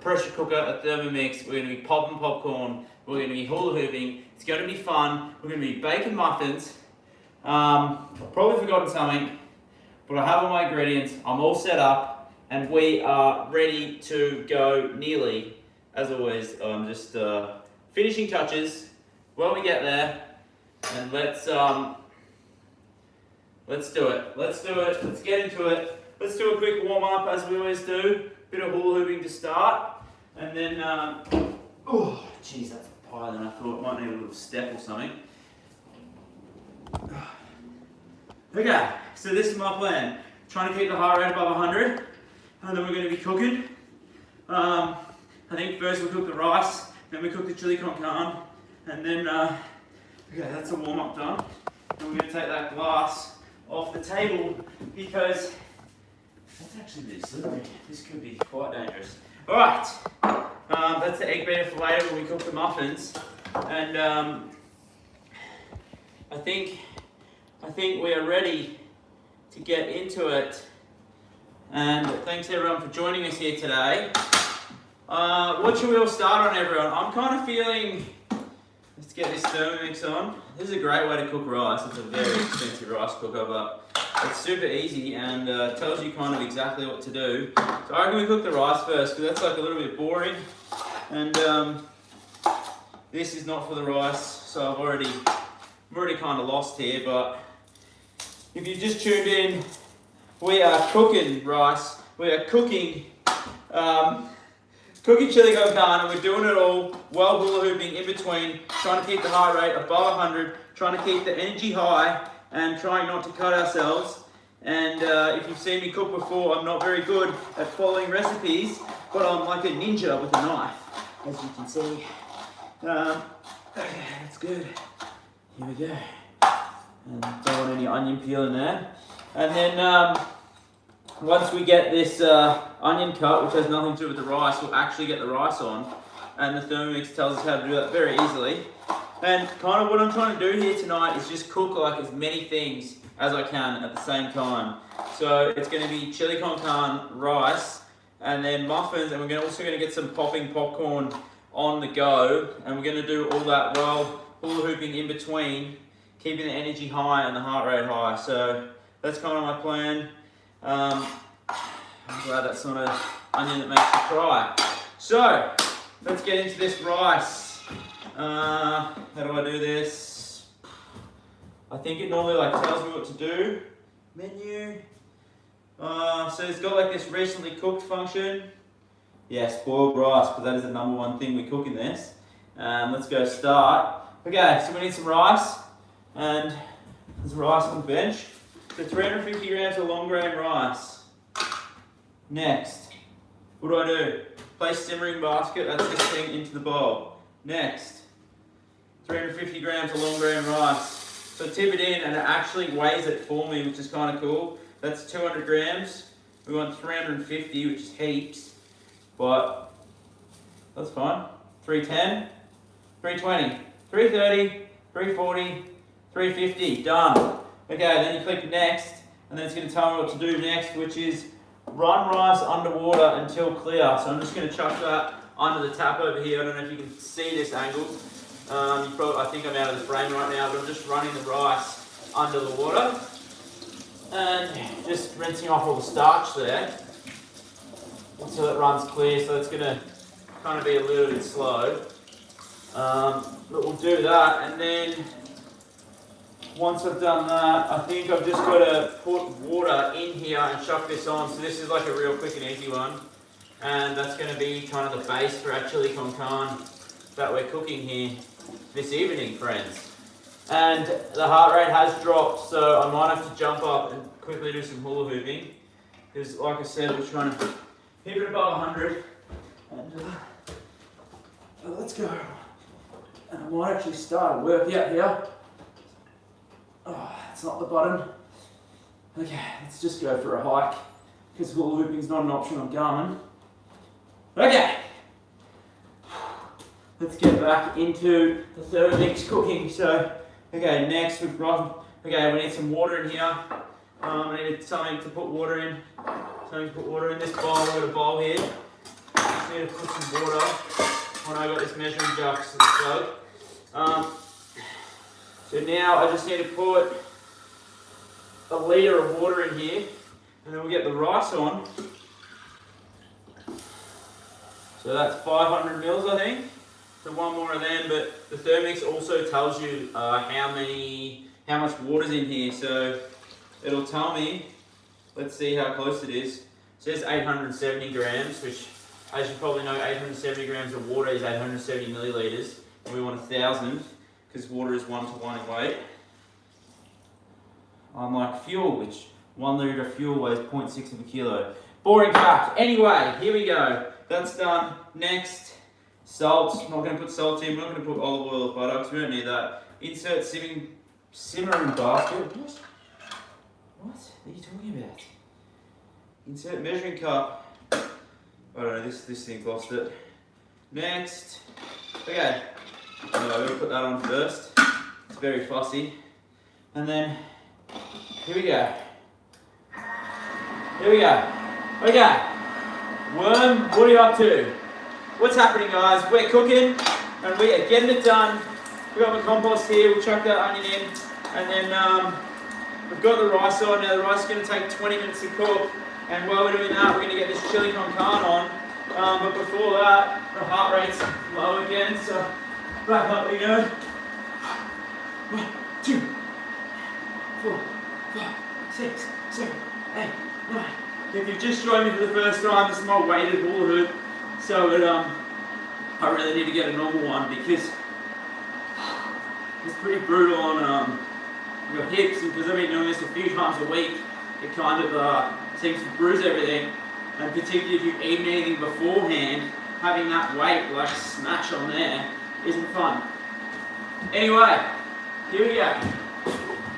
pressure cooker, a Thermomix. We're going to be popping popcorn. We're going to be hula hooping. It's going to be fun. We're going to be baking muffins. I've probably forgotten something, but I have all my ingredients. I'm all set up, and we are ready to go nearly. As always, I'm just finishing touches when we get there, and let's do it. Let's do it. Let's get into it. Let's do a quick warm up as we always do. Bit of hula hooping to start, and then oh, geez, that's higher than I thought. Might need a little step or something. Okay, so this is my plan. Trying to keep the heart rate above 100, and then we're going to be cooking. I think first we cook the rice, then we cook the chili con carne, and then, okay, that's a warm up done. And we're going to take that glass off the table because that's actually really slippery. This could be quite dangerous. Alright, that's the egg beater for later when we cook the muffins. And I think we are ready to get into it. And thanks everyone for joining us here today. What should we all start on, everyone? I'm kind of feeling, let's get this Thermomix on. This is a great way to cook rice. It's a very expensive rice cooker, but it's super easy and tells you kind of exactly what to do. So I reckon we cook the rice first, because that's like a little bit boring. And this is not for the rice, so I'm already kind of lost here. But if you just tuned in, we are cooking rice. We are cooking chili con carne, and we're doing it all while hula hooping in between, trying to keep the heart rate above 100, trying to keep the energy high, and trying not to cut ourselves. And if you've seen me cook before, I'm not very good at following recipes, but I'm like a ninja with a knife, as you can see. Okay, that's good. Here we go. And don't want any onion peel in there. And then once we get this onion cut, which has nothing to do with the rice, we'll actually get the rice on. And the Thermomix tells us how to do that very easily. And kind of what I'm trying to do here tonight is just cook like as many things as I can at the same time. So it's going to be chili con carne, rice, and then muffins, and we're also going to get some popping popcorn on the go. And we're going to do all that while hula hooping in between, keeping the energy high and the heart rate high. So that's kind of my plan. I'm glad that's not an onion that makes you cry. So let's get into this rice. How do I do this? I think it normally like tells me what to do. Menu. So it's got like this recently cooked function. Yeah, spoiled rice, because that is the #1 thing we cook in this. Let's go start. Okay, so we need some rice, and there's rice on the bench. So 350 grams of long grain rice. Next, what do I do? Place simmering basket, that's this thing, into the bowl. Next, 350 grams of long grain rice. So tip it in and it actually weighs it for me, which is kind of cool. That's 200 grams. We want 350, which is heaps, but that's fine. 310, 320, 330, 340, 350, done. Okay, then you click next, and then it's going to tell me what to do next, which is run rice underwater until clear. So I'm just going to chuck that under the tap over here. I don't know if you can see this angle. I think I'm out of the frame right now, but I'm just running the rice under the water and just rinsing off all the starch there until it runs clear. So it's going to kind of be a little bit slow, but we'll do that. And then once I've done that, I think I've just got to put water in here and chuck this on. So this is like a real quick and easy one. And that's going to be kind of the base for our chili con carne that we're cooking here this evening, friends. And the heart rate has dropped, so I might have to jump up and quickly do some hula hooping. Because like I said, we're trying to keep it above 100. And let's go. And I might actually start a workout here. Oh, that's not the button. Okay, let's just go for a hike, because hula hooping is not an option on Garmin. Okay, let's get back into the Thermomix cooking. So, okay, next we've got, okay, we need some water in here. I need something to put water in. Something to put water in this bowl. We've got a bowl here. just need to put some water when I got this measuring jug. So now I just need to put a litre of water in here, and then we'll get the rice on. So that's 500 mils, I think. So one more of them, but the Thermix also tells you how much water's in here. So it'll tell me, let's see how close it is. It says 870 grams, which, as you probably know, 870 grams of water is 870 millilitres. And we want 1,000, because water is 1-to-1 in weight. Unlike fuel, which 1 litre of fuel weighs 0.6 of a kilo. Boring fact. Anyway, here we go. That's done. Next, salt. I'm not going to put salt in. We're not going to put olive oil or butter because we don't need that. Insert simmering basket. What are you talking about? Insert measuring cup. I don't know, this thing lost it. Next. Okay. I'm going to put that on first. It's very fussy. And then, here we go. Here we go. Okay. Worm, what are you up to? What's happening, guys? We're cooking and we are getting it done. We've got the compost here. We'll chuck that onion in. And then we've got the rice on. Now the rice is going to take 20 minutes to cook. And while we're doing that, we're going to get this chili con carne on. But before that, the heart rate's low again. So back up we go. 1, 2, 4, 5, 6, 7, 8, 9. If you've just joined me for the first time, this is my weighted hula hoop. So I really need to get a normal one because it's pretty brutal on your hips, and because I've been doing this a few times a week, it kind of seems to bruise everything. And particularly if you've eaten anything beforehand, having that weight like smash on there isn't fun. Anyway, here we go.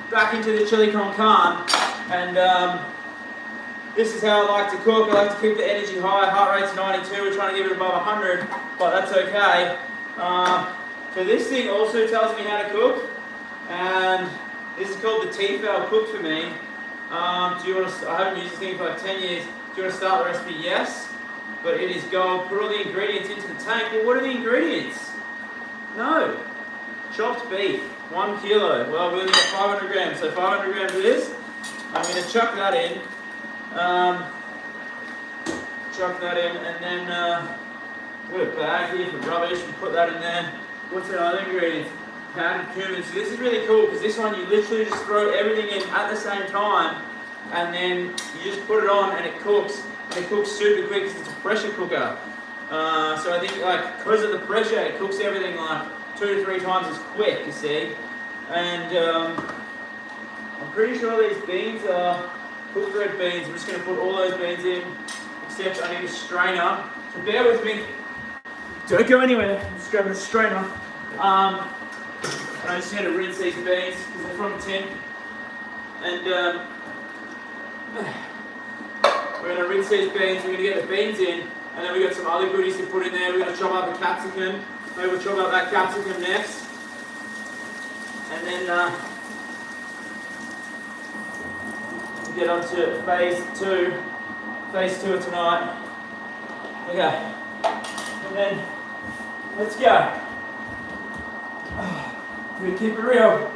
Back into the chili con carne, and this is how I like to cook. I like to keep the energy high. Heart rate's 92. We're trying to give it above 100, but that's okay. So this thing also tells me how to cook, and this is called the T-Fowl Cook for me. Do you want to? I haven't used this thing for like 10 years. Do you want to start the recipe? Yes, but it is gold. Put all the ingredients into the tank. Well, what are the ingredients? No. Chopped beef, 1 kilo. Well, we only got 500 grams, so 500 grams it is. I'm going to chuck that in. Chuck that in, and then put a bag here for rubbish and put that in there. What's the other ingredients? Powdered cumin. So this is really cool because this one you literally just throw everything in at the same time, and then you just put it on and it cooks. And it cooks super quick because it's a pressure cooker. So I think like because of the pressure, it cooks everything like 2 to 3 times as quick. You see, and I'm pretty sure these beans are cooked red beans. I'm just going to put all those beans in, except I need a strainer. So bear with me. Don't go anywhere. I'm just grabbing a strainer. I just need to rinse these beans because they're from a tin. And we're going to rinse these beans. We're going to get the beans in, and then we've got some other goodies to put in there. We're going to chop up a capsicum. Maybe we'll chop up that capsicum next. And then get on to phase 2. Phase 2 of tonight. Okay. And then, let's go. We're gonna keep it real.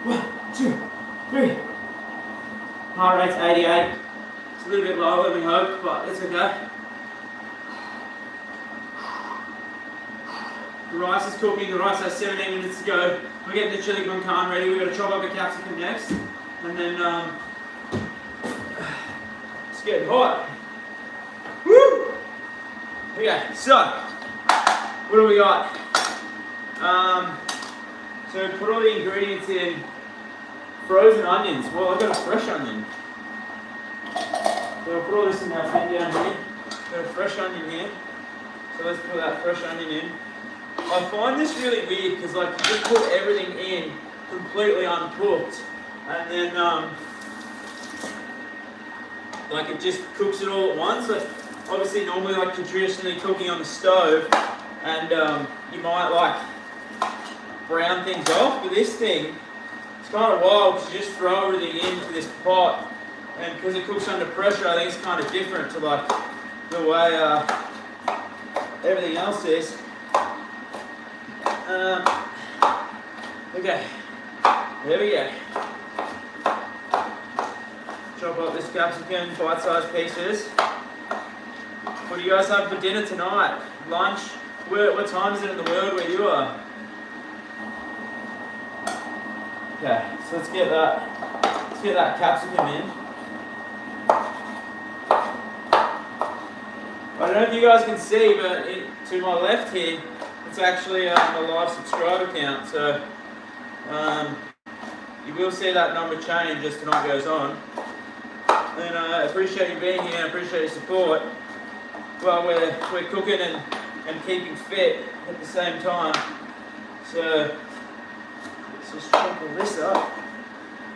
1, 2, 3. Heart rate's 88. It's a little bit lower than we hoped, but it's okay. The rice is cooking. The rice has 17 minutes to go. We're getting the chili con carne ready. We're gonna chop up a capsicum next. And then, it's getting hot. Woo! Okay, so, what do we got? So put all the ingredients in. Frozen onions. Well, I've got a fresh onion. So I'll put all this in that thing down here. Got a fresh onion here. So let's put that fresh onion in. I find this really weird because like you just put everything in completely uncooked, and then like it just cooks it all at once. Like obviously normally like you're traditionally cooking on the stove, and you might like brown things off, but this thing, it's kind of wild because you just throw everything into this pot, and because it cooks under pressure, I think it's kind of different to like the way everything else is. Okay, there we go. Chop up this capsicum, bite-sized pieces. What do you guys have for dinner tonight? Lunch? What time is it in the world where you are? Okay, so let's get that capsicum in. I don't know if you guys can see, but to my left here, it's actually a live subscriber count. So you will see that number change as tonight goes on. And I appreciate you being here. I appreciate your support. Well, we're cooking and keeping fit at the same time. So let's just chop all this up.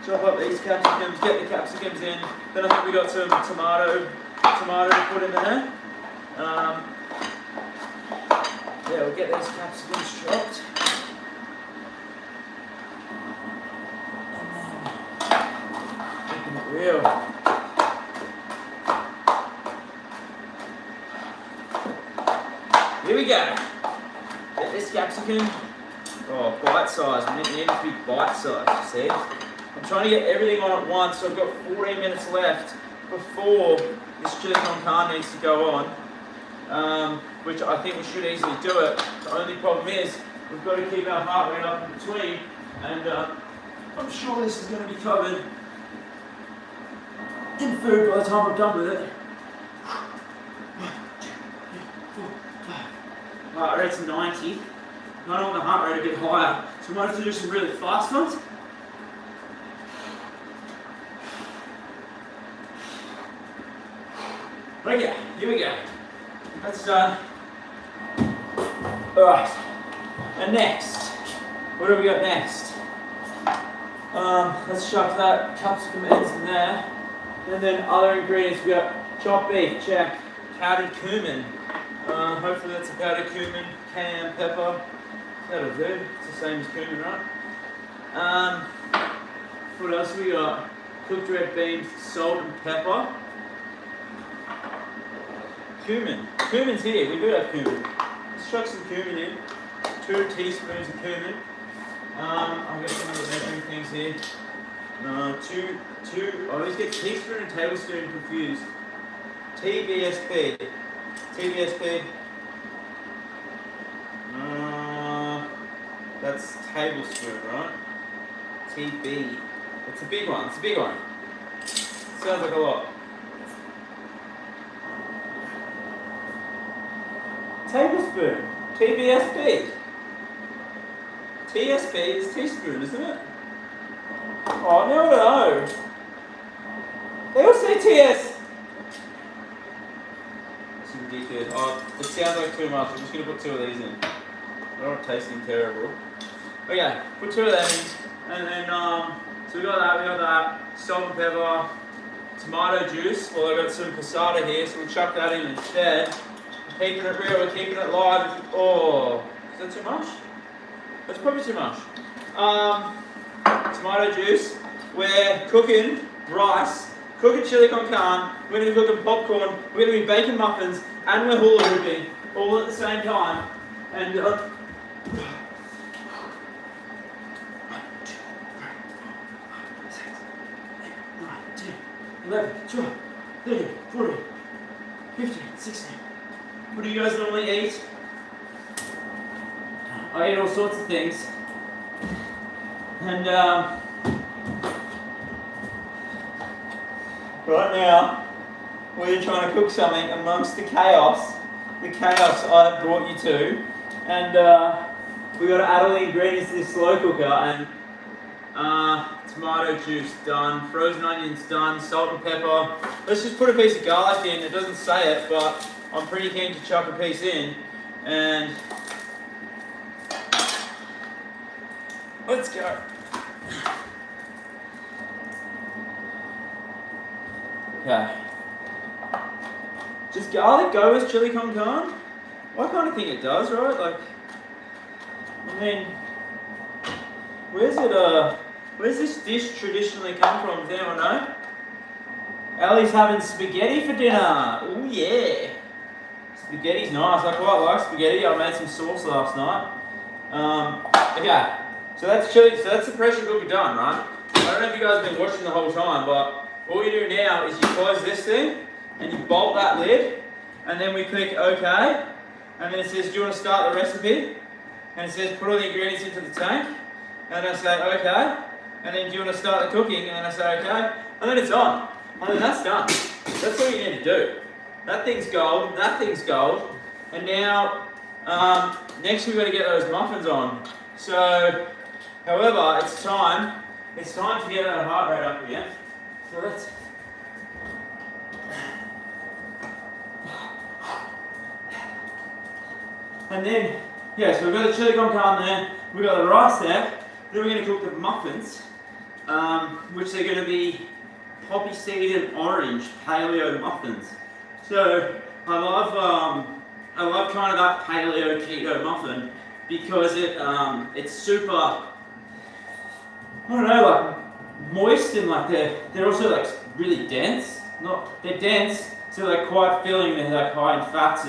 Chop up these capsicums, get the capsicums in. Then I think we got some tomato to put in there. Yeah, we'll get these capsicums chopped. And then making it real. Here we go. Get this capsicum. Oh, bite size. It needs to be bite size, you see. I'm trying to get everything on at once, so I've got 14 minutes left before this chili con carne needs to go on, which I think we should easily do it. The only problem is we've got to keep our heart rate up in between, and I'm sure this is going to be covered in food by the time I'm done with it. Heart rate's 90. I don't want the heart rate a bit higher, so we might have to do some really fast ones. Okay, here we go. That's done. Alright, and next, what have we got next? Let's chuck that capsicum ends in there. And then other ingredients, we got chopped beef, check. Powdered cumin. Hopefully that's a powdered cumin, cayenne pepper. That'll do. It's the same as cumin, right? What else we got? Cooked red beans, salt and pepper. Cumin. Cumin's here. We do have cumin. Let's chuck some cumin in. 2 teaspoons of cumin. I've got some of the measuring things here. I always get teaspoon and tablespoon confused. TBSP. TBSP. That's tablespoon, right? TB. It's a big one. It's a big one. Sounds like a lot. Tablespoon. TBSP. TSP is teaspoon, isn't it? Oh, now I don't know. They all say TS. It's ridiculous. Oh, it sounds like too much. I'm just going to put 2 of these in. They're not tasting terrible. Okay, put 2 of them in. And then, so we got that. Salt and pepper. Tomato juice. Well, I've got some passata here, so we'll chuck that in instead. We're keeping it real, we're keeping it live. Oh, is that too much? That's probably too much. Tomato juice. We're cooking rice, cooking chili con carne, we're going to be cooking popcorn, we're going to be baking muffins, and we're hula hooping all at the same time. And 11, 12, 13, 14, 15, 16. What do you guys normally eat? I eat all sorts of things. And right now, we're trying to cook something amongst the chaos I've brought you to. And we got to add all the ingredients to this slow cooker. And tomato juice done, frozen onions done, salt and pepper. Let's just put a piece of garlic in. It doesn't say it, but I'm pretty keen to chuck a piece in. And let's go. Okay. Does garlic go with chili con carne? Well, I kind of think it does, right? Like, I mean, where's this dish traditionally come from? Does anyone know? Ellie's having spaghetti for dinner. Oh yeah. Spaghetti's nice. I quite like spaghetti. I made some sauce last night. Okay, so that's chili. So that's the pressure cooker done, right? I don't know if you guys have been watching the whole time, but all you do now is you close this thing and you bolt that lid, and then we click OK, and then it says, do you want to start the recipe? And it says, put all the ingredients into the tank, and I say OK, and then do you want to start the cooking? And I say OK, and then it's on, and then that's done. That's all you need to do. That thing's gold, that thing's gold, and now next we've got to get those muffins on. So, however, it's time to get that heart rate up again. So let's. And then, yeah, so we've got the chili con carne there, we've got the rice there, then we're going to cook the muffins, which are going to be poppy seed and orange paleo muffins. So I love kind of that paleo keto muffin because it's super, I don't know, like moist, and like they're also like really dense. They're dense, so they're quite filling. They're like high in fats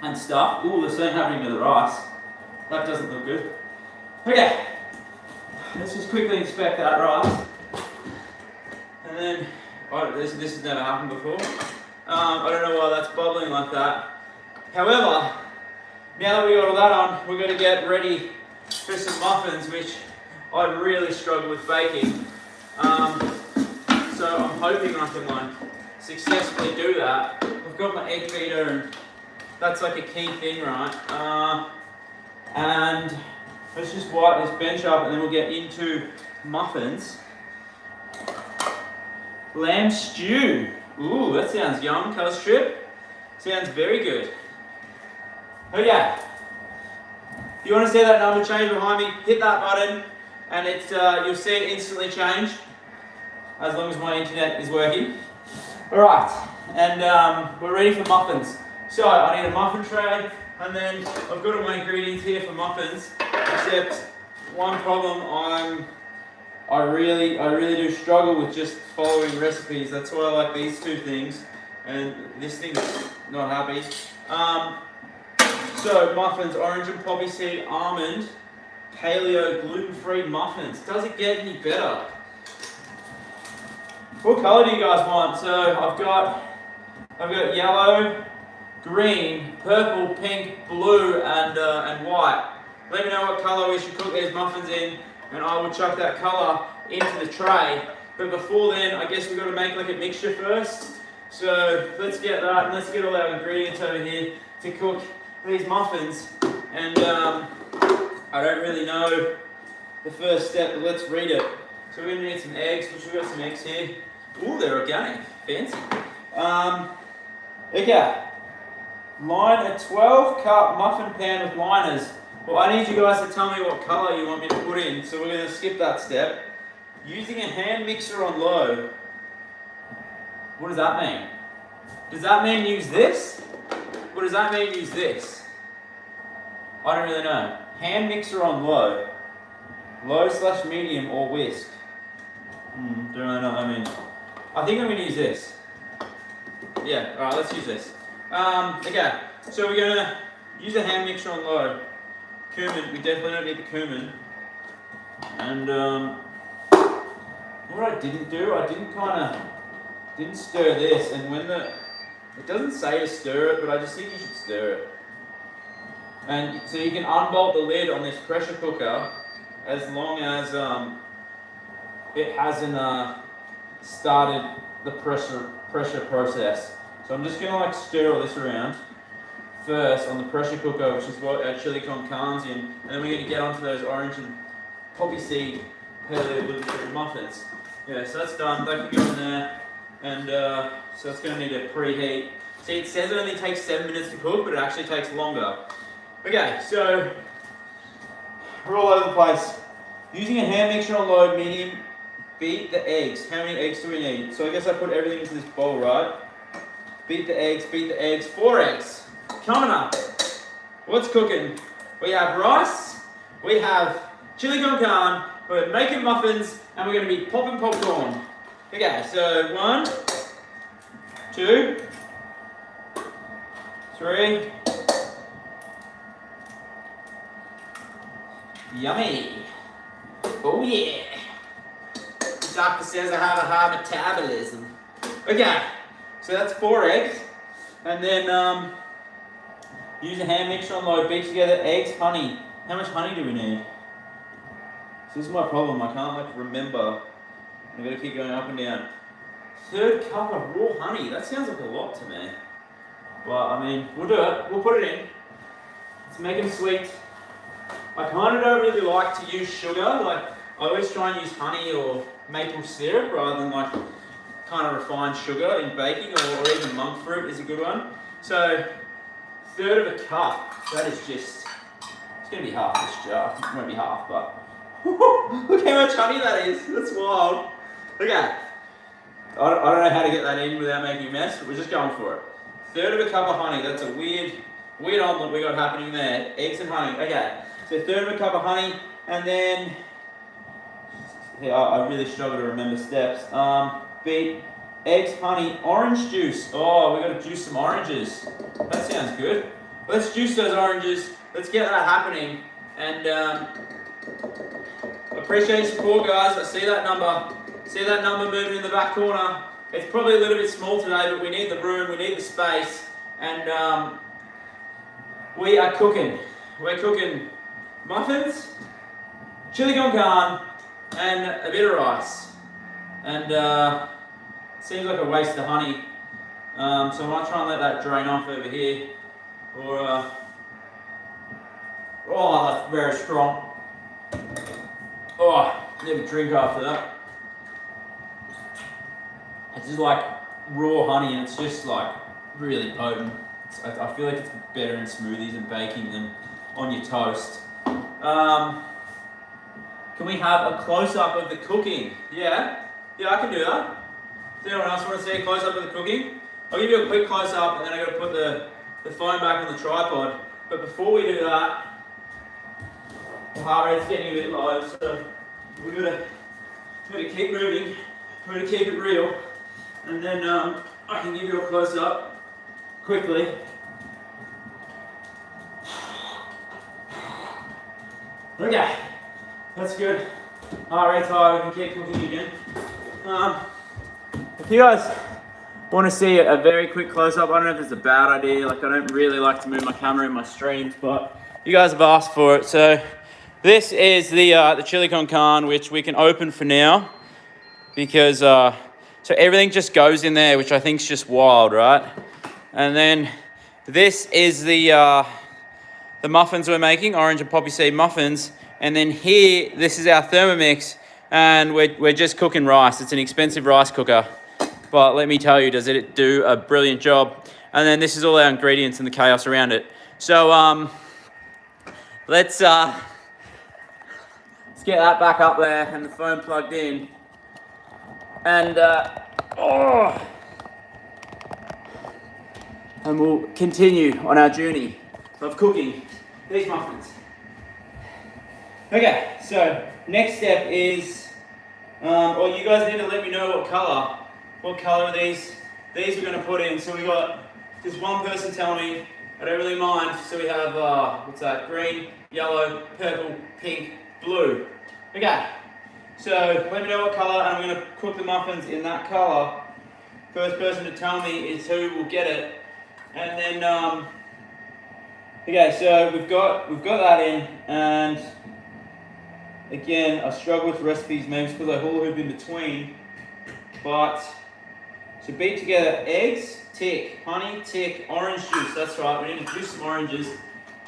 and stuff. Ooh, the same happening to the rice. That doesn't look good. Okay, let's just quickly inspect that rice. And then, this has never happened before. I don't know why that's bubbling like that. However, now that we got all that on, we're going to get ready for some muffins, which I really struggle with baking. So I'm hoping I can successfully do that. I've got my egg beater, and that's like a key thing, right? And let's just wipe this bench up, and then we'll get into muffins. Lamb stew. Ooh, that sounds yum, cuz trip. Sounds very good. Okay. If you want to see that number change behind me, hit that button, and it's you'll see it instantly change, as long as my internet is working. Alright, and we're ready for muffins. So I need a muffin tray, and then I've got all my ingredients here for muffins, except one problem, I really do struggle with just following recipes. That's why I like these two things, and this thing's not happy. So muffins, orange and poppy seed almond, paleo gluten-free muffins. Does it get any better? What color do you guys want? So I've got yellow, green, purple, pink, blue, and white. Let me know what color we should cook these muffins in, and I will chuck that colour into the tray. But before then, I guess we've got to make like a mixture first. So let's get that, and let's get all our ingredients over here to cook these muffins. And I don't really know the first step, but let's read it. So we're going to need some eggs, which we've got some eggs here. Ooh, they're organic, fancy. Okay, line a 12-cup muffin pan with liners. Well, I need you guys to tell me what colour you want me to put in, so we're going to skip that step. Using a hand mixer on low. What does that mean? Does that mean use this? Or does that mean use this? I don't really know. Hand mixer on low. Low/medium or whisk. Don't really know what I mean. I think I'm going to use this. Yeah, alright, let's use this. Okay, so we're going to use a hand mixer on low. Cumin, we definitely don't need the cumin. And what I didn't do, I didn't stir this, and when it doesn't say to stir it, but I just think you should stir it. And so you can unbolt the lid on this pressure cooker as long as it hasn't started the pressure process. So I'm just gonna stir all this around first on the pressure cooker, which is what our chili con carne's in, and then we're gonna get onto those orange and poppy seed paleo gluten-free muffins. Yeah, so that's done. That can go in there, and so it's gonna need to preheat. See, it says it only takes 7 minutes to cook, but it actually takes longer. Okay, so we're all over the place. Using a hand mixer on low, medium, beat the eggs. How many eggs do we need? So I guess I put everything into this bowl, right? Beat the eggs, 4 eggs. Coming up. What's cooking? We have rice, we have chili con carne, we're making muffins, and we're going to be popping popcorn. Okay, so 1, 2, 3. Yummy. Oh yeah. The doctor says I have a high metabolism. Okay, so that's 4 eggs. And then use a hand mixer on low, beat together eggs, honey. How much honey do we need? So this is my problem, I can't remember. I'm gonna keep going up and down. 3rd cup of raw honey, that sounds like a lot to me. But I mean, we'll do it, we'll put it in. Let's make them sweet. I kind of don't really like to use sugar, like I always try and use honey or maple syrup rather than like kind of refined sugar in baking, or even monk fruit is a good one. So 1/3 of a cup, that is just, it's going to be half this jar, it won't be half, but look how much honey that is, that's wild. Okay, I don't know how to get that in without making a mess, but we're just going for it. 1/3 of a cup of honey, that's a weird omelette we got happening there, eggs and honey. Okay, so 1/3 of a cup of honey, and then, yeah, I really struggle to remember steps. Beat eggs, honey, orange juice. Oh, we got to juice some oranges. That sounds good. Let's juice those oranges. Let's get that happening. And appreciate your support, guys. I see that number. See that number moving in the back corner. It's probably a little bit small today, but we need the room, we need the space, and we are cooking. We're cooking muffins, chili con carne, and a bit of rice. And seems like a waste of honey, so I might try and let that drain off over here. Or oh, that's very strong. Oh, need a drink after that. It's just like raw honey, and it's just like really potent. I feel like it's better in smoothies and baking than on your toast. Can we have a close-up of the cooking? Yeah, I can do that. Does anyone else want to see a close-up of the cooking? I'll give you a quick close-up, and then I've got to put the phone back on the tripod. But before we do that, the heart rate's getting a bit low, so we've got to keep moving, we've got to keep it real, and then I can give you a close-up quickly. Okay, that's good. Heart rate's high, we can keep cooking again. If you guys want to see a very quick close-up, I don't know if it's a bad idea, like I don't really like to move my camera in my streams, but you guys have asked for it. So this is the chili con carne, which we can open for now, because so everything just goes in there, which I think is just wild, right? And then this is the muffins we're making, orange and poppy seed muffins. And then here, this is our Thermomix, and we're just cooking rice. It's an expensive rice cooker, but let me tell you, does it do a brilliant job. And then this is all our ingredients and the chaos around it. So let's get that back up there and the phone plugged in. And and we'll continue on our journey of cooking these muffins. Okay, so next step is, well, you guys need to let me know what color these we're going to put in. So we got just one person tell me, I don't really mind. So we have, what's that, green, yellow, purple, pink, blue. Okay, so let me know what color, and I'm going to cook the muffins in that color. First person to tell me is who will get it. And then, okay, so we've got that in, and again, I struggle with recipes, maybe because I hula hoop in between, but so beat together eggs, tick, honey, tick, orange juice, that's right, we need to juice some oranges,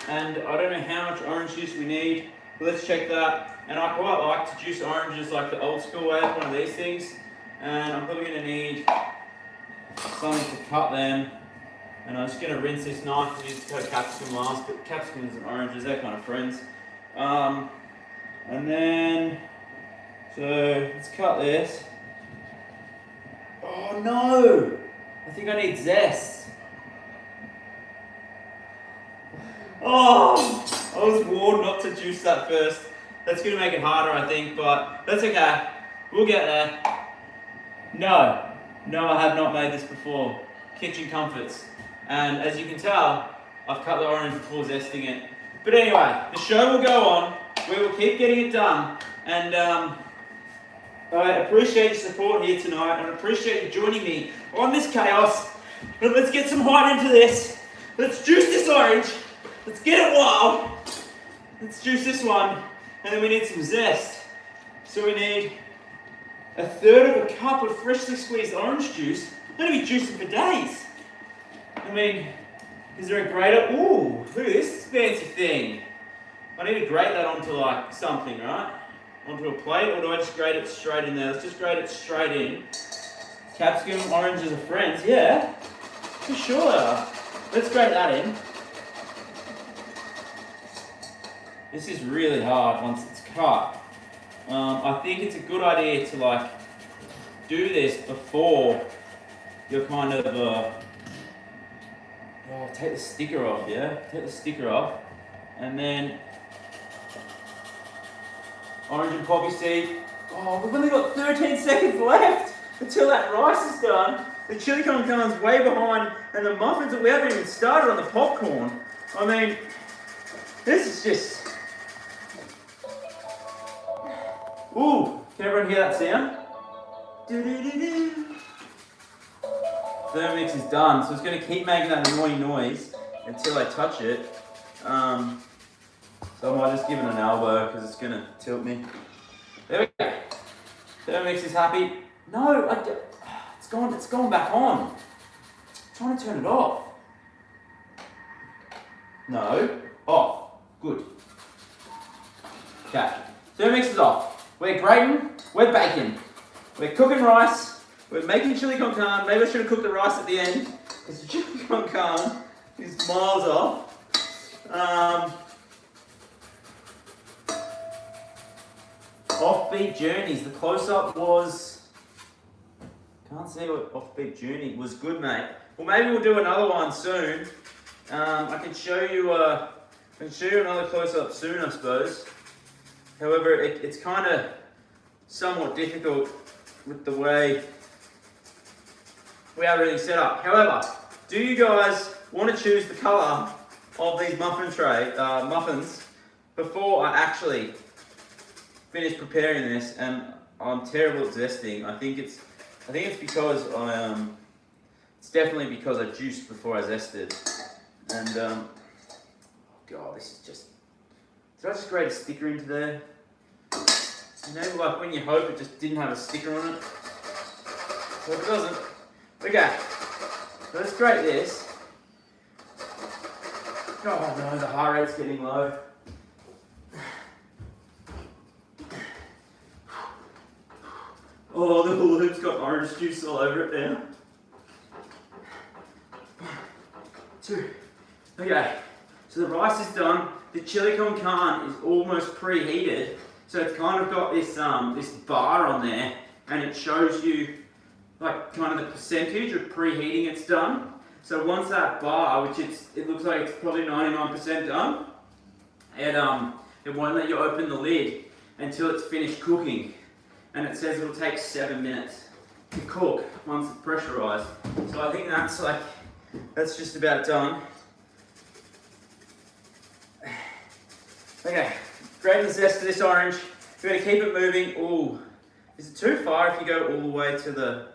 and I don't know how much orange juice we need, but let's check that. And I quite like to juice oranges like the old school way, one of these things, and I'm probably going to need something to cut them. And I'm just going to rinse this knife and use capsicum last, but capsicums and oranges, they're kind of friends. And then, so let's cut this. Oh no! I think I need zest. Oh! I was warned not to juice that first. That's going to make it harder, I think, but that's okay. We'll get there. No, I have not made this before. Kitchen comforts. And as you can tell, I've cut the orange before zesting it. But anyway, the show will go on. We will keep getting it done. And I appreciate your support here tonight, and I appreciate you joining me on this chaos. But let's get some height into this. Let's juice this orange. Let's get it wild. Let's juice this one. And then we need some zest. So we need 1/3 of a cup of freshly squeezed orange juice. I'm going to be juicing for days. I mean, is there a grater? Ooh, look at this fancy thing. I need to grate that onto like something, right? Onto a plate, or do I just grate it straight in there? Let's just grate it straight in. Capsicum, oranges are friends, yeah. For sure they are. Let's grate that in. This is really hard once it's cut. I think it's a good idea to like do this before you're kind of take the sticker off, yeah? Take the sticker off, and then orange and poppy seed. Oh, we've only got 13 seconds left until that rice is done. The chili con carne's way behind, and the muffins, we haven't even started on the popcorn. I mean, this is just... Ooh, can everyone hear that sound? Do-do-do-do. Thermomix is done, so it's going to keep making that annoying noise until I touch it. So I might just give it an elbow because it's going to tilt me. There we go. Thermomix is happy. No, it's gone back on. I'm trying to turn it off. No, off. Good. Okay, Thermomix is off. We're grating, we're baking. We're cooking rice, we're making chili con carne. Maybe I should have cooked the rice at the end, because the chili con carne is miles off. Offbeat journeys, the close-up was... Can't see what offbeat journey was. Good, mate. Well, maybe we'll do another one soon. I can show you another close-up soon, I suppose. However, it's kind of somewhat difficult with the way we have everything set up. However, do you guys want to choose the colour of these muffins before I actually finish preparing this? And I'm terrible at zesting. I think it's because it's definitely because I juiced before I zested. And oh God, this is just... Did I just grate a sticker into there? You know, like when you hope it just didn't have a sticker on it. So it doesn't. Okay, so let's grate this. Oh no, the heart rate's getting low. Oh, the hula hoop's got orange juice all over it now. 1, 2. Okay, so the rice is done. The chili con carne is almost preheated, so it's kind of got this this bar on there, and it shows you like kind of the percentage of preheating it's done. So once that bar, which it looks like it's probably 99% done, it won't let you open the lid until it's finished cooking, and it says it'll take 7 minutes to cook once it's pressurized. So I think that's just about done. Okay, grate the zest of this orange. We're going to keep it moving. Ooh, is it too far if you go all the way to the...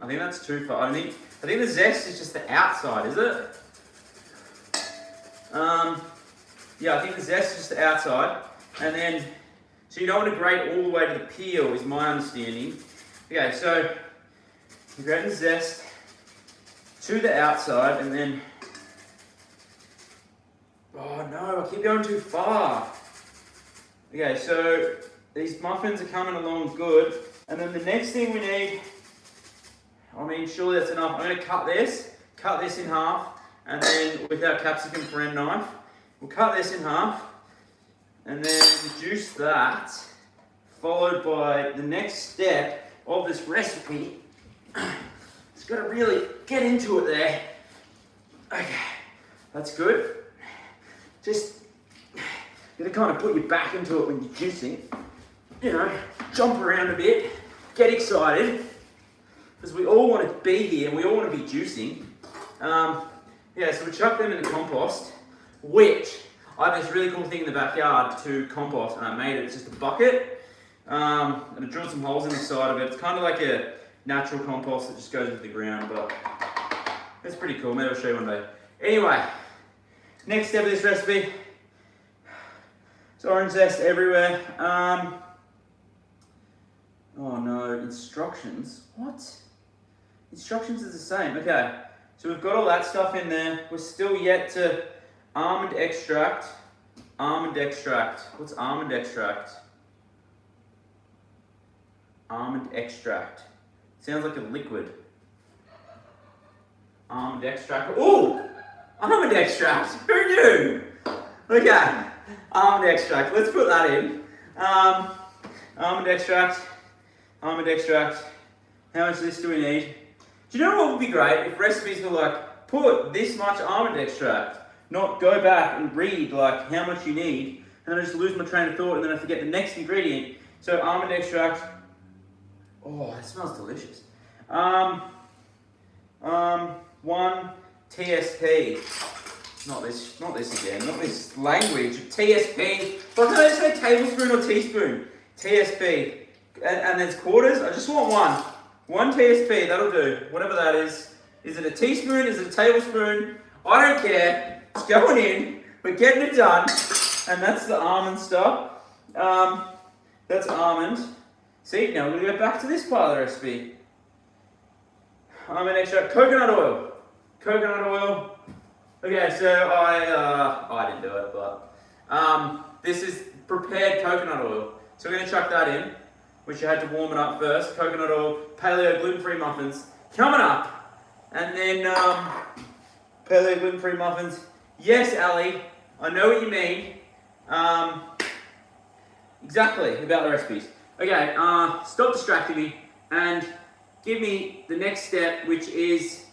I think that's too far. I think the zest is just the outside, is it? Yeah, I think the zest is just the outside. And then, so you don't want to grate all the way to the peel, is my understanding. Okay, so you grate the zest to the outside, and then... Oh no, I keep going too far. Okay, so these muffins are coming along good. And then the next thing we need, I mean, surely that's enough. I'm going to cut this in half, and then with our capsicum friend knife, we'll cut this in half, and then reduce that, followed by the next step of this recipe. Just got to really get into it there. Okay, that's good. Just gotta kind of put your back into it when you're juicing. You know, jump around a bit, get excited. because we all want to be here and we all want to be juicing. Yeah, so we chuck them in the compost, which I have this really cool thing in the backyard to compost, and I made it. It's just a bucket, and I drilled some holes in the side of it. It's kind of like a natural compost that just goes into the ground, but it's pretty cool. Maybe I'll show you one day. Anyway, next step of this recipe. It's orange zest everywhere. Oh no, instructions. What? Instructions is the same. Okay, so we've got all that stuff in there. We're still yet to almond extract. Almond extract. What's almond extract? Almond extract. Sounds like a liquid. Almond extract. Ooh! Almond extract. Who knew? Okay. Almond extract. Let's put that in. Almond extract. Almond extract. How much of this do we need? Do you know what would be great? If recipes were like, put this much almond extract. Not go back and read like how much you need. And then I just lose my train of thought and then I forget the next ingredient. So almond extract. Oh, it smells delicious. 1 TSP. Not this again. Not this language. TSP. Why can't I say tablespoon or teaspoon? TSP. And there's quarters. I just want one. 1 TSP. That'll do. Whatever that is. Is it a teaspoon? Is it a tablespoon? I don't care. It's going in. We're getting it done. And that's the almond stuff. That's almond. See, now we're going to go back to this part of the recipe. Almond extract. Coconut oil. Coconut oil. Okay, so I didn't do it, but this is prepared coconut oil. So we're going to chuck that in, which you had to warm it up first. Coconut oil, paleo gluten-free muffins coming up, and then paleo gluten-free muffins. Yes, Ali, I know what you mean. Exactly about the recipes. Okay, stop distracting me and give me the next step, which is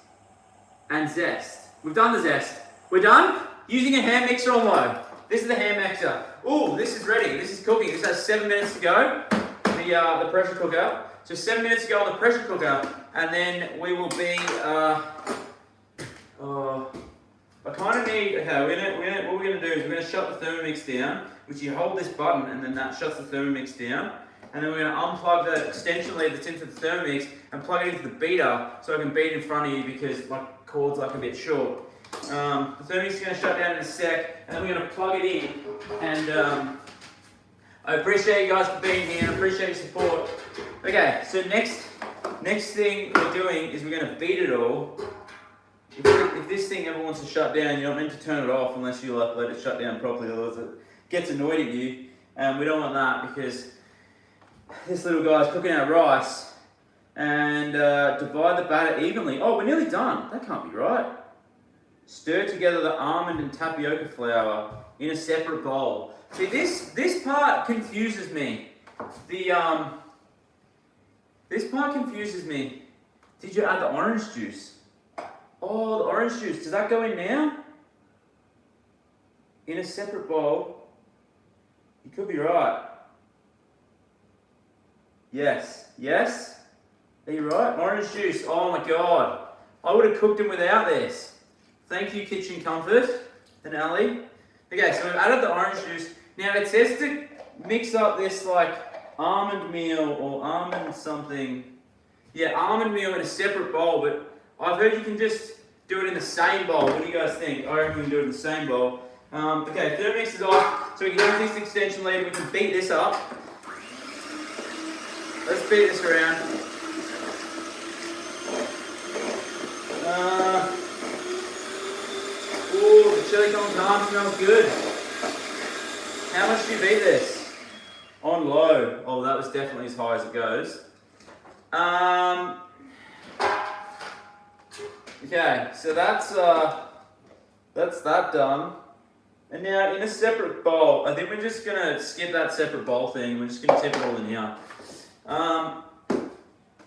zest. We've done the zest. We're done using a hand mixer on low. This is the hand mixer. Ooh, this is ready. This is cooking. This has 7 minutes to go. The pressure cooker. So 7 minutes to go on the pressure cooker, and then we will be. I kind of need. Okay, what we're gonna do is we're gonna shut the Thermomix down, which you hold this button, and then that shuts the Thermomix down. And then we're going to unplug the extension lead that's into the Thermomix and plug it into the beater so I can beat in front of you because my cord's like a bit short. The Thermomix is going to shut down in a sec, and then we're going to plug it in. And I appreciate you guys for being here. I appreciate your support. Okay, so next thing we're doing is we're going to beat it all. If this thing ever wants to shut down, you're not meant to turn it off unless you like let it shut down properly, otherwise it gets annoyed at you. And we don't want that because this little guy's cooking our rice, and divide the batter evenly. Oh, we're nearly done. That can't be right. Stir together the almond and tapioca flour in a separate bowl. See, this part confuses me. This part confuses me. Did you add the orange juice? Oh, the orange juice. Does that go in now? In a separate bowl? You could be right. Yes. Yes? Are you right? Orange juice. Oh my god. I would have cooked them without this. Thank you, Kitchen Comfort and Ali. Okay, so we've added the orange juice. Now it says to mix up this like almond meal or almond something. Yeah, almond meal in a separate bowl, but I've heard you can just do it in the same bowl. What do you guys think? I reckon we can do it in the same bowl. Okay, Thermomix is off, so we can use this extension lead. We can beat this up. Let's beat this around. Ooh, the chili con carne smells good. How much do you beat this? On low. Oh, that was definitely as high as it goes. Okay, so that's that done. And now in a separate bowl, I think we're just gonna skip that separate bowl thing. We're just gonna tip it all in here.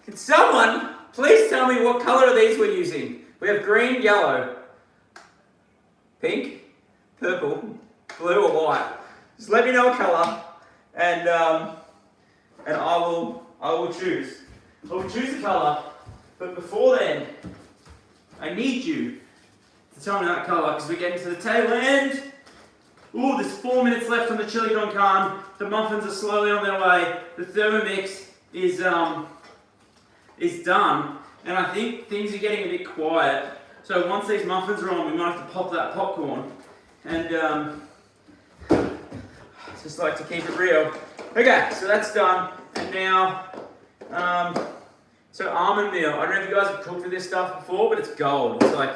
Can someone please tell me what color are these we're using? We have green, yellow, pink, purple, blue, or white. Just let me know what color, and I will choose. I will choose the color But before then, I need you to tell me that colour because we're getting to the tail end. Ooh, there's 4 minutes left on the chili con carne. The muffins are slowly on their way. The Thermomix is done, and I think things are getting a bit quiet. So once these muffins are on, we might have to pop that popcorn, and just like to keep it real. Okay, so that's done, and now, so almond meal. I don't know if you guys have cooked with this stuff before, but it's gold. It's like,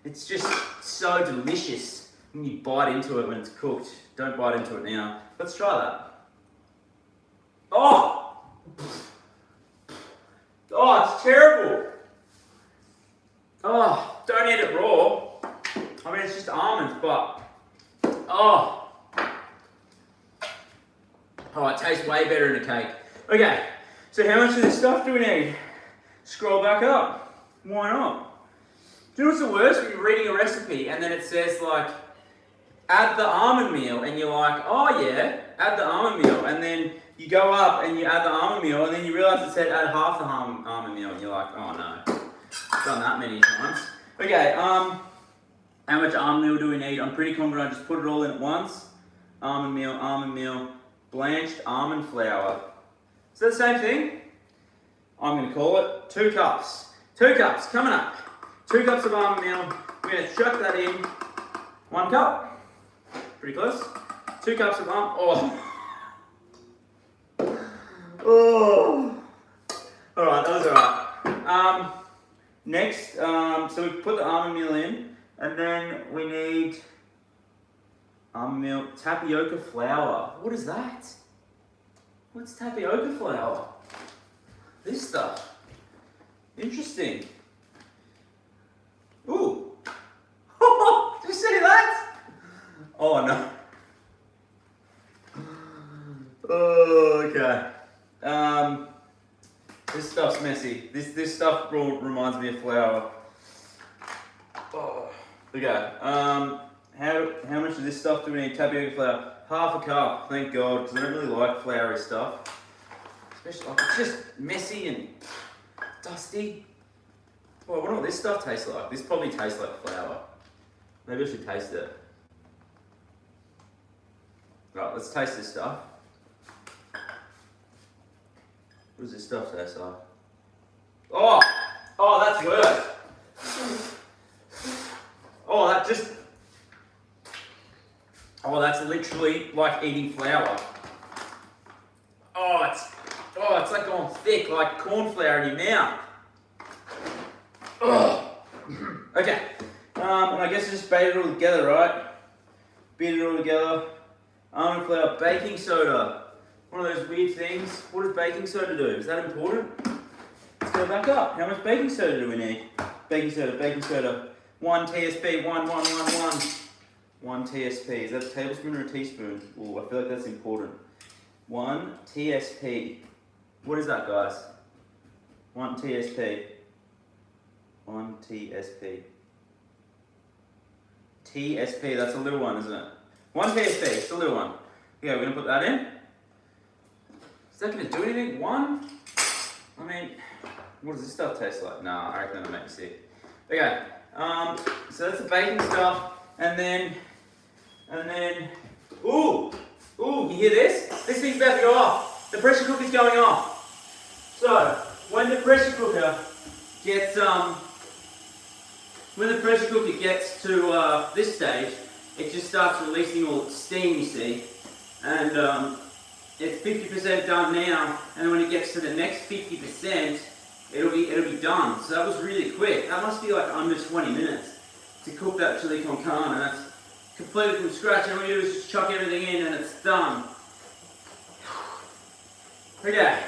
it's just so delicious when you bite into it when it's cooked. Don't bite into it now. Let's try that. Oh! Oh, it's terrible. Oh, don't eat it raw. I mean, it's just almonds, but oh, it tastes way better in a cake. Okay, so how much of this stuff do we need? Scroll back up. Why not? Do you know what's the worst? When you're reading a recipe and then it says like, add the almond meal, and you're like, oh yeah, add the almond meal, and then you go up and you add the almond meal, and then you realise it said add half the almond meal, and you're like, oh no, I've done that many times. Okay, how much almond meal do we need? I'm pretty confident I just put it all in at once. Almond meal, blanched almond flour. Is that the same thing? I'm going to call it 2 cups. 2 cups, coming up. 2 cups of almond meal. We're going to chuck that in. 1 cup. Pretty close. 2 cups of almond. Oh. Alright, that was alright. Next, so we put the almond meal in, and then we need almond meal, tapioca flour. What is that? What's tapioca flour? This stuff. Interesting. Ooh. Did you see that? Oh no. Oh, okay. This stuff's messy. This stuff reminds me of flour. Oh. Okay. How much of this stuff do we need? Tapioca flour. Half a cup. Thank God, because I don't really like floury stuff. Especially like it's just messy and dusty. Well, I wonder what this stuff tastes like. This probably tastes like flour. Maybe I should taste it. Right, let's taste this stuff. What does this stuff taste like? Oh, that's worse. That's literally like eating flour. It's like going thick, like corn flour in your mouth. Okay, and I guess just bait it all together, right? Beat it all together. Almond flour, baking soda. One of those weird things. What does baking soda do? Is that important? Let's go back up. How much baking soda do we need? Baking soda. 1 TSP, 1 TSP. Is that a tablespoon or a teaspoon? Oh, I feel like that's important. 1 TSP. What is that, guys? 1 TSP. 1 TSP. TSP, that's a little one, isn't it? 1 TSP, it's a little one. Yeah, we're gonna put that in. Is that gonna do anything? 1? I mean, what does this stuff taste like? Nah, I reckon that'll make me sick. Okay, so that's the baking stuff, and then, ooh, you hear this? This thing's about to go off. The pressure cooker's going off. So, when the pressure cooker gets to this stage, it just starts releasing all its steam, you see, and it's 50% done now, and when it gets to the next 50%, it'll be done. So that was really quick. That must be like under 20 minutes to cook that chili con carne, and that's completely from scratch, and all you do is just chuck everything in and it's done. Okay,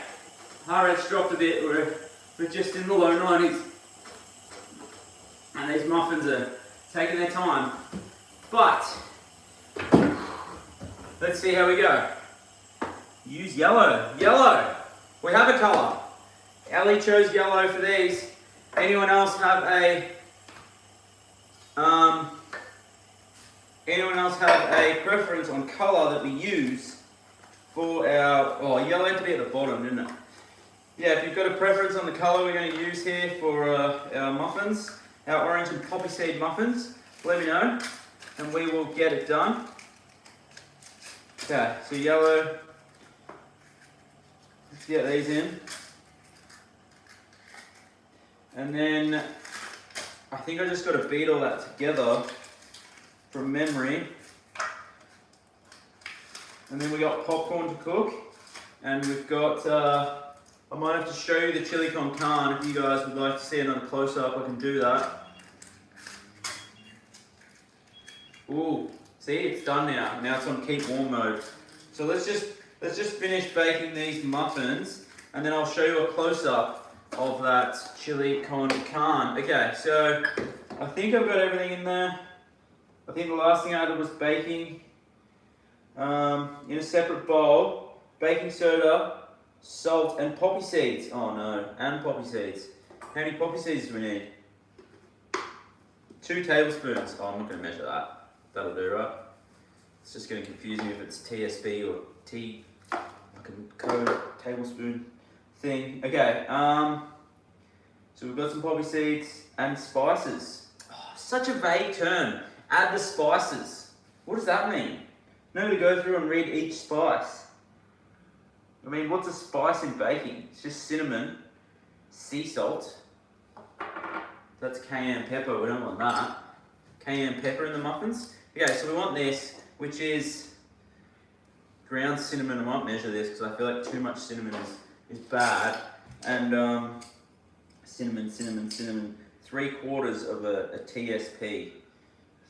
heart rate's dropped a bit, we're just in the low 90s, and these muffins are taking their time, but let's see how we go. Use yellow. We have a colour. Ali chose yellow for these. Anyone else have a preference on colour that we use for our, yellow had to be at the bottom, didn't it? Yeah, if you've got a preference on the colour we're going to use here for our muffins, our orange and poppy seed muffins, let me know and we will get it done. Okay, so yellow, let's get these in. And then I think I just got to beat all that together from memory. And then we got popcorn to cook, and we've got, I might have to show you the chili con carne. If you guys would like to see another close-up, I can do that. Ooh, see, it's done now. Now it's on keep warm mode. So let's just finish baking these muffins, and then I'll show you a close-up of that chili con carne. Okay, so I think I've got everything in there. I think the last thing I did was baking in a separate bowl, baking soda, salt, and poppy seeds. Oh no, and poppy seeds. How many poppy seeds do we need? 2 tablespoons. Oh, I'm not going to measure that. That'll do, right? It's just going to confuse me if it's TSB or T, like a code tablespoon thing. Okay, so we've got some poppy seeds and spices. Oh, such a vague term. Add the spices. What does that mean? No, to go through and read each spice. I mean, what's a spice in baking? It's just cinnamon, sea salt. That's cayenne pepper, we don't want that. Cayenne pepper in the muffins. Okay, so we want this, which is ground cinnamon. I might measure this because I feel like too much cinnamon is bad. And cinnamon, 3/4 of a TSP.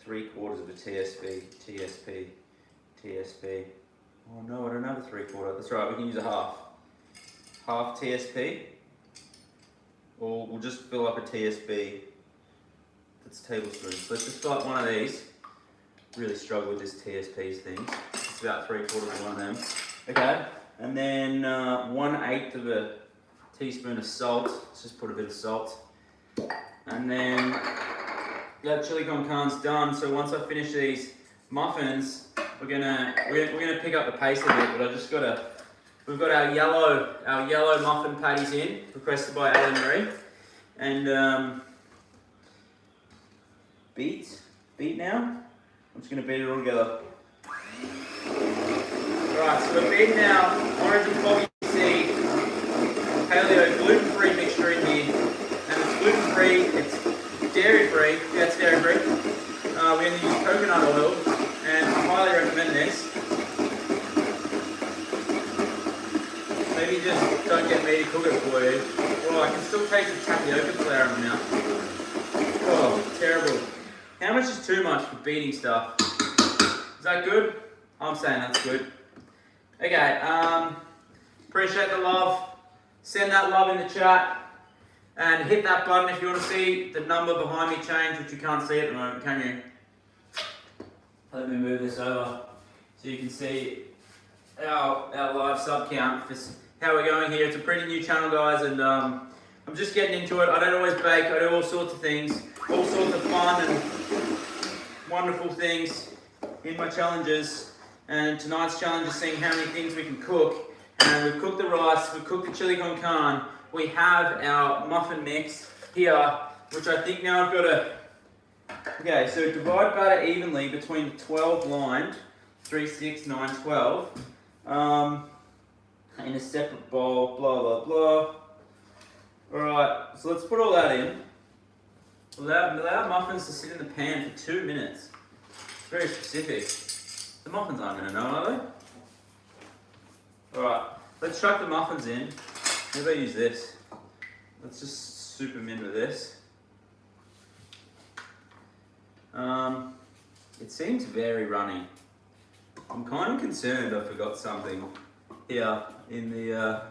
3/4 of a TSP. Oh no, I don't have a 3/4. That's right, we can use a half. Half TSP. Or we'll just fill up a TSP. That's tablespoons. So let's just fill up one of these. Really struggle with this TSPs thing. It's about 3/4 of one of them. Okay, and then 1/8 of a teaspoon of salt. Let's just put a bit of salt. And then that chili con carne's done. So once I finish these muffins, we're gonna pick up the pace a bit. But I just gotta. We've got our yellow muffin patties in, requested by Alan Marie, and beat now. I'm just going to beat it all together. Alright, so we're beating our orange and poppy seed paleo gluten-free mixture in here. And it's gluten-free, it's dairy-free. Yeah, it's dairy-free. We're going to use coconut oil, and I highly recommend this. Maybe just don't get me to cook it for you. Oh, I can still taste the tapioca flour in my mouth. Oh, terrible. How much is too much for beating stuff? Is that good? I'm saying that's good. Okay, appreciate the love. Send that love in the chat. And hit that button if you want to see the number behind me change, which you can't see at the moment, can you? Let me move this over so you can see our live sub count. How we're going here. It's a pretty new channel, guys, and I'm just getting into it. I don't always bake. I do all sorts of things, all sorts of fun and wonderful things in my challenges. And tonight's challenge is seeing how many things we can cook. And we've cooked the rice, we've cooked the chili con carne. We have our muffin mix here, which I think now I've got to. Okay, so divide batter evenly between the 12 lined, 3, 6, 9, 12. In a separate bowl, blah, blah, blah. Alright, so let's put all that in. Allow muffins to sit in the pan for 2 minutes. It's very specific. The muffins aren't going to know, are they? Alright, let's chuck the muffins in. Maybe I use this. Let's just soup them into this. It seems very runny. I'm kind of concerned I forgot something here in the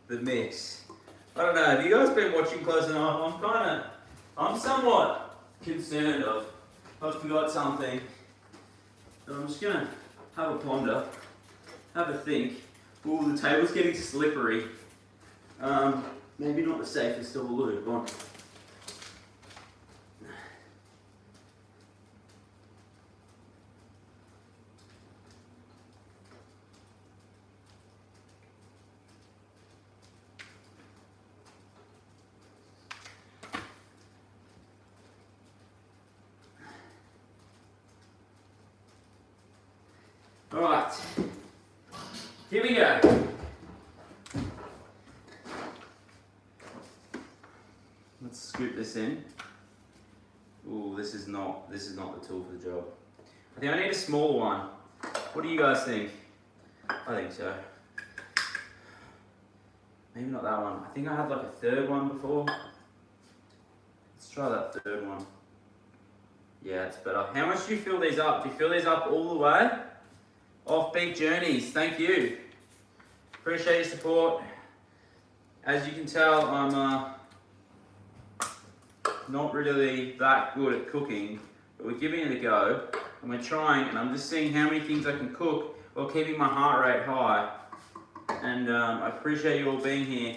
mix. I don't know, have you guys been watching close enough? I'm somewhat concerned I've forgot something. So I'm just gonna have a ponder, have a think. Ooh, the table's getting slippery. Maybe not the safest of all lube. Go on. here we go. Let's scoop this in. Ooh, this is not the tool for the job. I think I need a smaller one. What do you guys think? I think so. Maybe not that one. I think I had like a third one before. Let's try that third one. Yeah, it's better. How much do you fill these up? Do you fill these up all the way? Offbeat Journeys, thank you. Appreciate your support. As you can tell, I'm not really that good at cooking, but we're giving it a go, and we're trying, and I'm just seeing how many things I can cook while keeping my heart rate high. And I appreciate you all being here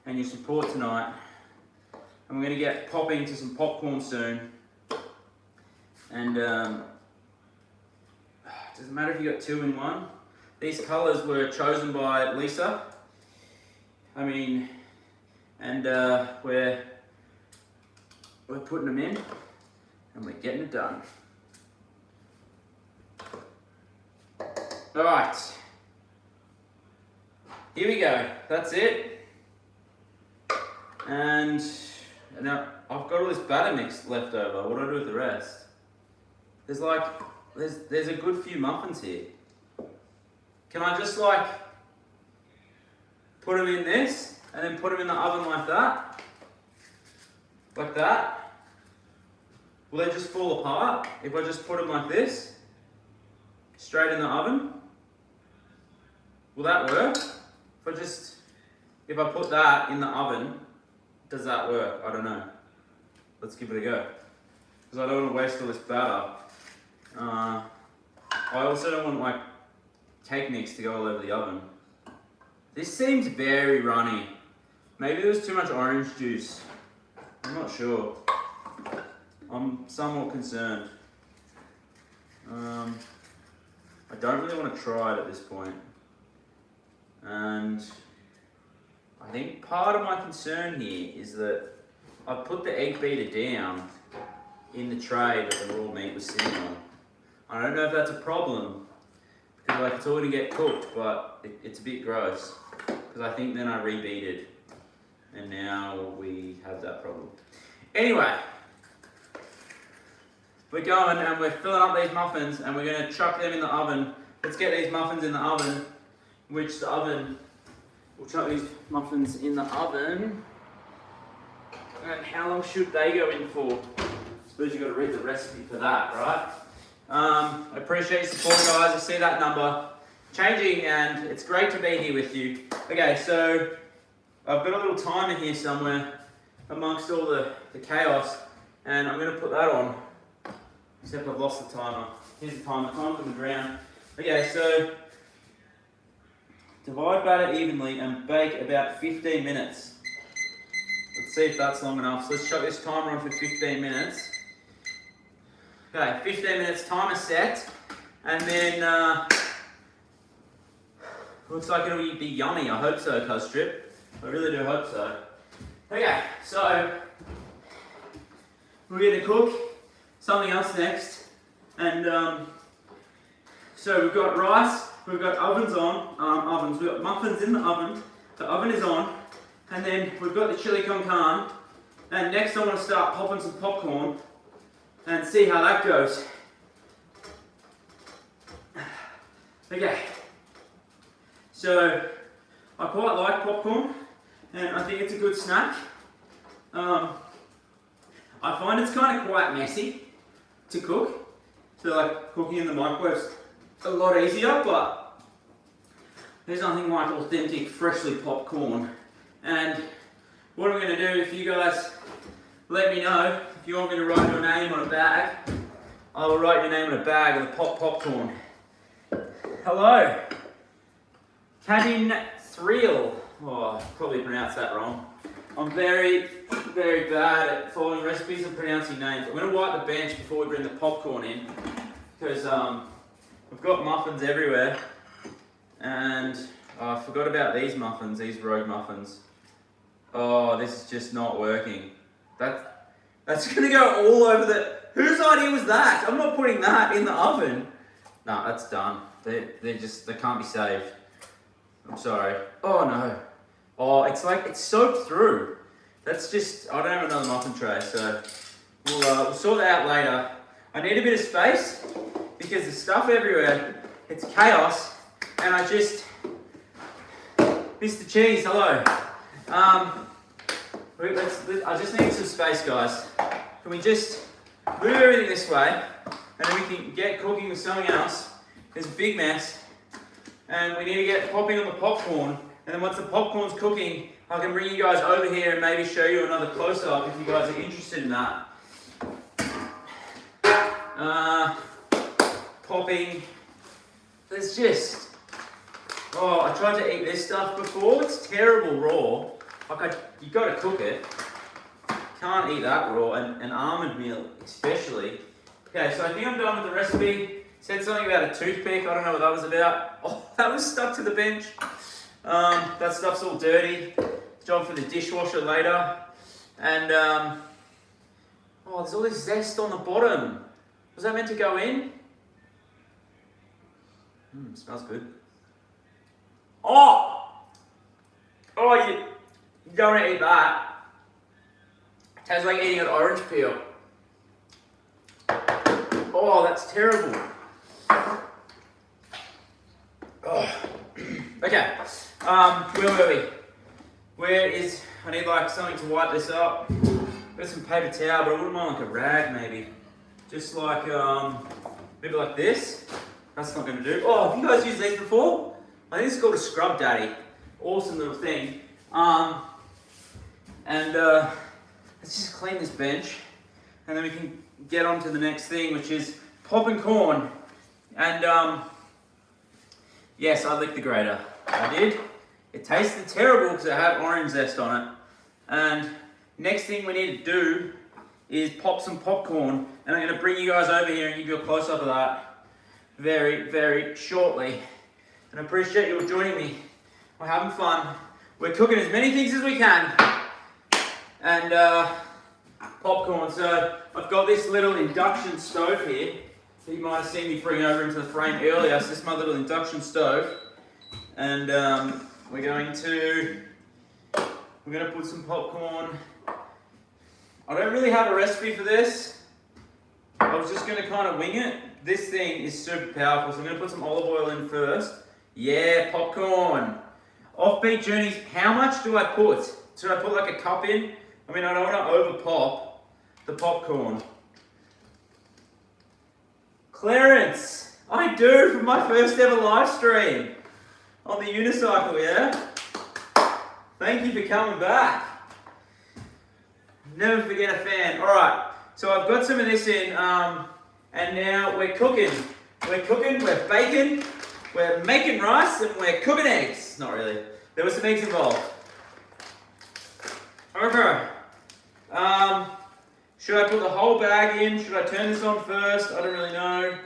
and your support tonight. And we're going to get popping to some popcorn soon. And doesn't matter if you got 2 in 1. These colours were chosen by Lisa. I mean, and we're putting them in and we're getting it done. All right. Here we go, that's it. And now I've got all this batter mix left over. What do I do with the rest? There's a good few muffins here. Can I just like put them in this and then put them in the oven like that? Like that? Will they just fall apart if I just put them like this? Straight in the oven? Will that work? If I put that in the oven, does that work? I don't know. Let's give it a go. Because I don't want to waste all this batter. I also don't want like cake mix to go all over the oven. This seems very runny. Maybe there's too much orange juice. I'm not sure. I'm somewhat concerned. I don't really want to try it at this point. And I think part of my concern here is that I've put the egg beater down in the tray that the raw meat was sitting on. I don't know if that's a problem, because like it's all going to get cooked, but it's a bit gross, because I think then I rebeated, and now we have that problem. Anyway, we're going and we're filling up these muffins, and we're going to chuck them in the oven. Let's get these muffins in the oven. We'll chuck these muffins in the oven. And how long should they go in for? I suppose you've got to read the recipe for that, right? I appreciate your support, guys. I see that number changing, and it's great to be here with you. Okay, so I've got a little timer here somewhere amongst all the chaos, and I'm going to put that on, except I've lost the timer. Here's the timer. Timer's on the ground. Okay, so divide batter evenly and bake about 15 minutes. Let's see if that's long enough. So let's chuck this timer on for 15 minutes. Okay, 15 minutes, timer set. And then, looks like it'll be yummy. I hope so, Cuz Strip. I really do hope so. Okay, so we're going to cook something else next. And so we've got rice. We've got ovens on, we've got muffins in the oven. The oven is on. And then we've got the chili con carne. And next I want to start popping some popcorn and see how that goes. Okay. So I quite like popcorn, and I think it's a good snack. I find it's kind of quite messy to cook. So like cooking in the microwave's a lot easier, but there's nothing like authentic, freshly popped corn. And what I'm going to do, if you guys let me know, if you want me to write your name on a bag, I will write your name on a bag of the popcorn. Hello, Kadin Thrill. Oh, I probably pronounced that wrong. I'm very, very bad at following recipes and pronouncing names. I'm going to wipe the bench before we bring the popcorn in, because we've got muffins everywhere, and I forgot about these muffins, these rogue muffins. Oh, this is just not working. That's going to go all over the... Whose idea was that? I'm not putting that in the oven. No, that's done. they can't be saved. I'm sorry. Oh no. Oh, it's like, it's soaked through. That's just, I don't have another muffin tray, so we'll sort that out later. I need a bit of space because there's stuff everywhere. It's chaos, and I just, Mr. Cheese, hello. I just need some space, guys. Can we just move everything this way, and then we can get cooking with something else. There's a big mess, and we need to get popping on the popcorn, and then once the popcorn's cooking, I can bring you guys over here and maybe show you another close-up if you guys are interested in that. Popping. There's just... Oh, I tried to eat this stuff before. It's terrible raw. Like, you got to cook it. Can't eat that raw, and almond meal especially. Okay, so I think I'm done with the recipe. Said something about a toothpick. I don't know what that was about. Oh, that was stuck to the bench. That stuff's all dirty. Job for the dishwasher later. And oh, there's all this zest on the bottom. Was that meant to go in? Smells good. Oh! Oh, you don't want to eat that. It tastes like eating an orange peel. Oh, that's terrible. Oh. Okay. Where were we? Where is... I need like something to wipe this up. Got some paper towel, but I wouldn't mind like a rag maybe. Just like, maybe like this. That's not going to do. Oh, have you guys used these before? I think it's called a Scrub Daddy. Awesome little thing. Let's just clean this bench, and then we can get on to the next thing, which is popping corn. And yes, I licked the grater. I did. It tasted terrible because it had orange zest on it. And next thing we need to do is pop some popcorn, and I'm going to bring you guys over here and give you a close-up of that very, very shortly. And I appreciate you all joining me. We're having fun. We're cooking as many things as we can. And popcorn. So I've got this little induction stove here that you might have seen me bring over into the frame earlier. So this is my little induction stove. And we're going to put some popcorn. I don't really have a recipe for this. I was just going to kind of wing it. This thing is super powerful, so I'm going to put some olive oil in first. Yeah, popcorn. Offbeat Journeys, how much do I put? Should I put like a cup in? I mean, I don't want to over pop the popcorn. Clarence, I do for my first ever live stream on the unicycle, yeah? Thank you for coming back. Never forget a fan. All right, so I've got some of this in, and now we're cooking. We're baking, we're making rice, and we're cooking eggs. Not really. There was some eggs involved. Okay. Should I put the whole bag in? Should I turn this on first? I don't really know.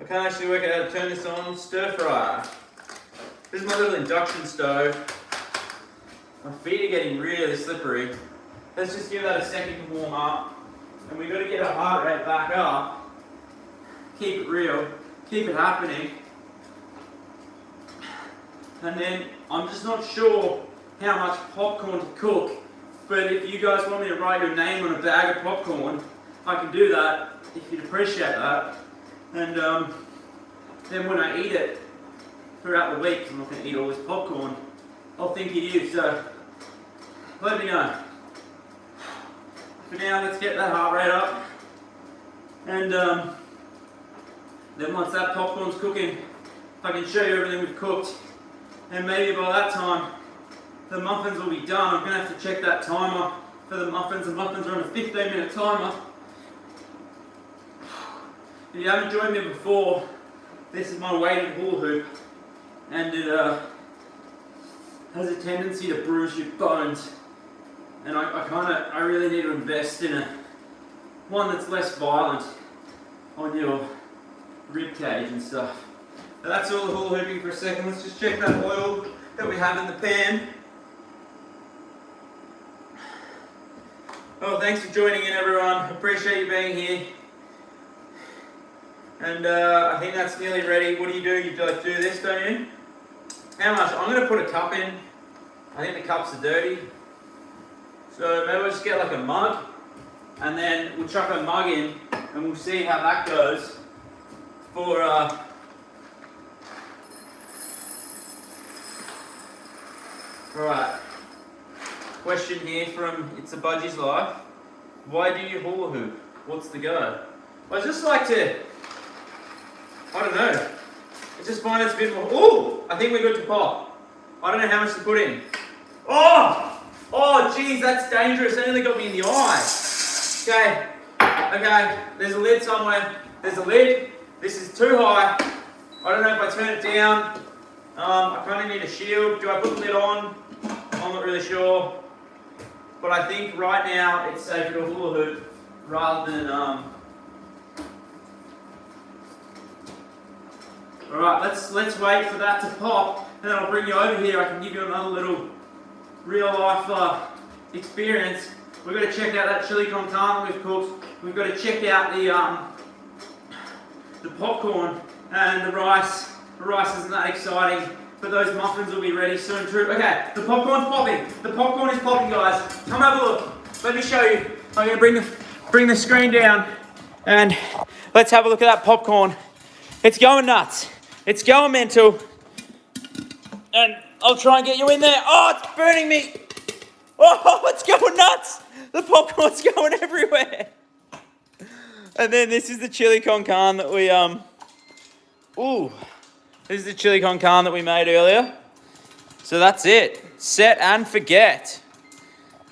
I can't actually work out how to turn this on. Stir fry. This is my little induction stove. My feet are getting really slippery. Let's just give that a second to warm up. And we've got to get our heart rate back up. Keep it real. Keep it happening. And then I'm just not sure how much popcorn to cook. But if you guys want me to write your name on a bag of popcorn, I can do that if you'd appreciate that. And then when I eat it throughout the week, 'cause I'm not going to eat all this popcorn, I'll think of you. So let me know. For now, let's get that heart rate up. And then once that popcorn's cooking, I can show you everything we've cooked. And maybe by that time, the muffins will be done. I'm going to have to check that timer for the muffins. The muffins are on a 15-minute timer. If you haven't joined me before, this is my weighted hula hoop. And it has a tendency to bruise your bones. And I really need to invest in one that's less violent on your rib cage and stuff. Now that's all the hula hooping for a second. Let's just check that oil that we have in the pan. Oh, thanks for joining in, everyone. Appreciate you being here. And I think that's nearly ready. What do? You like do this, don't you? How much? I'm gonna put a cup in. I think the cups are dirty. So maybe we'll just get like a mug, and then we'll chuck a mug in, and we'll see how that goes for Alright. Question here from It's a Budgie's Life. Why do you hula hoop? What's the go? Well, I just like to, I don't know. I just find it's a bit more. Ooh! I think we're good to pop. I don't know how much to put in. Oh! Oh, geez, that's dangerous. It only got me in the eye. Okay. Okay. There's a lid somewhere. There's a lid. This is too high. I don't know if I turn it down. I kind of need a shield. Do I put the lid on? I'm not really sure. But I think right now it's safer to hula hoop rather than Alright, let's wait for that to pop, and then I'll bring you over here. I can give you another little real life experience. We've got to check out that chili con carne that we've cooked. We've got to check out the popcorn and the rice. The rice isn't that exciting, but those muffins will be ready soon too. Okay, the popcorn's popping. The popcorn is popping, guys. Come have a look. Let me show you. I'm going to bring the screen down, and let's have a look at that popcorn. It's going nuts. It's going mental. And I'll try and get you in there. Oh, it's burning me. Oh, it's going nuts. The popcorn's going everywhere. And then this is the chili con carne that we, this is the chili con carne that we made earlier. So that's it. Set and forget.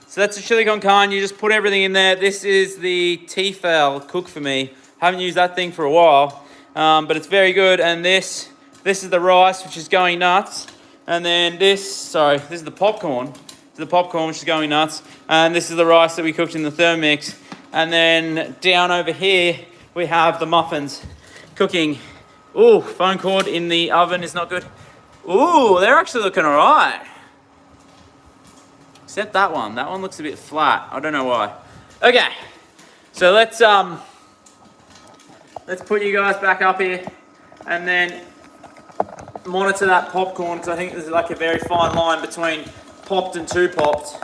So that's the chili con carne. You just put everything in there. This is the T-fowl cook for me. Haven't used that thing for a while. But it's very good. And this is the rice, which is going nuts. And then this is the popcorn. This is the popcorn, which is going nuts. And this is the rice that we cooked in the Thermomix. And then down over here, we have the muffins cooking. Ooh, phone cord in the oven is not good. Ooh, they're actually looking all right. Except that one. That one looks a bit flat. I don't know why. Okay, so let's put you guys back up here, and then monitor that popcorn, because I think there's like a very fine line between popped and too popped.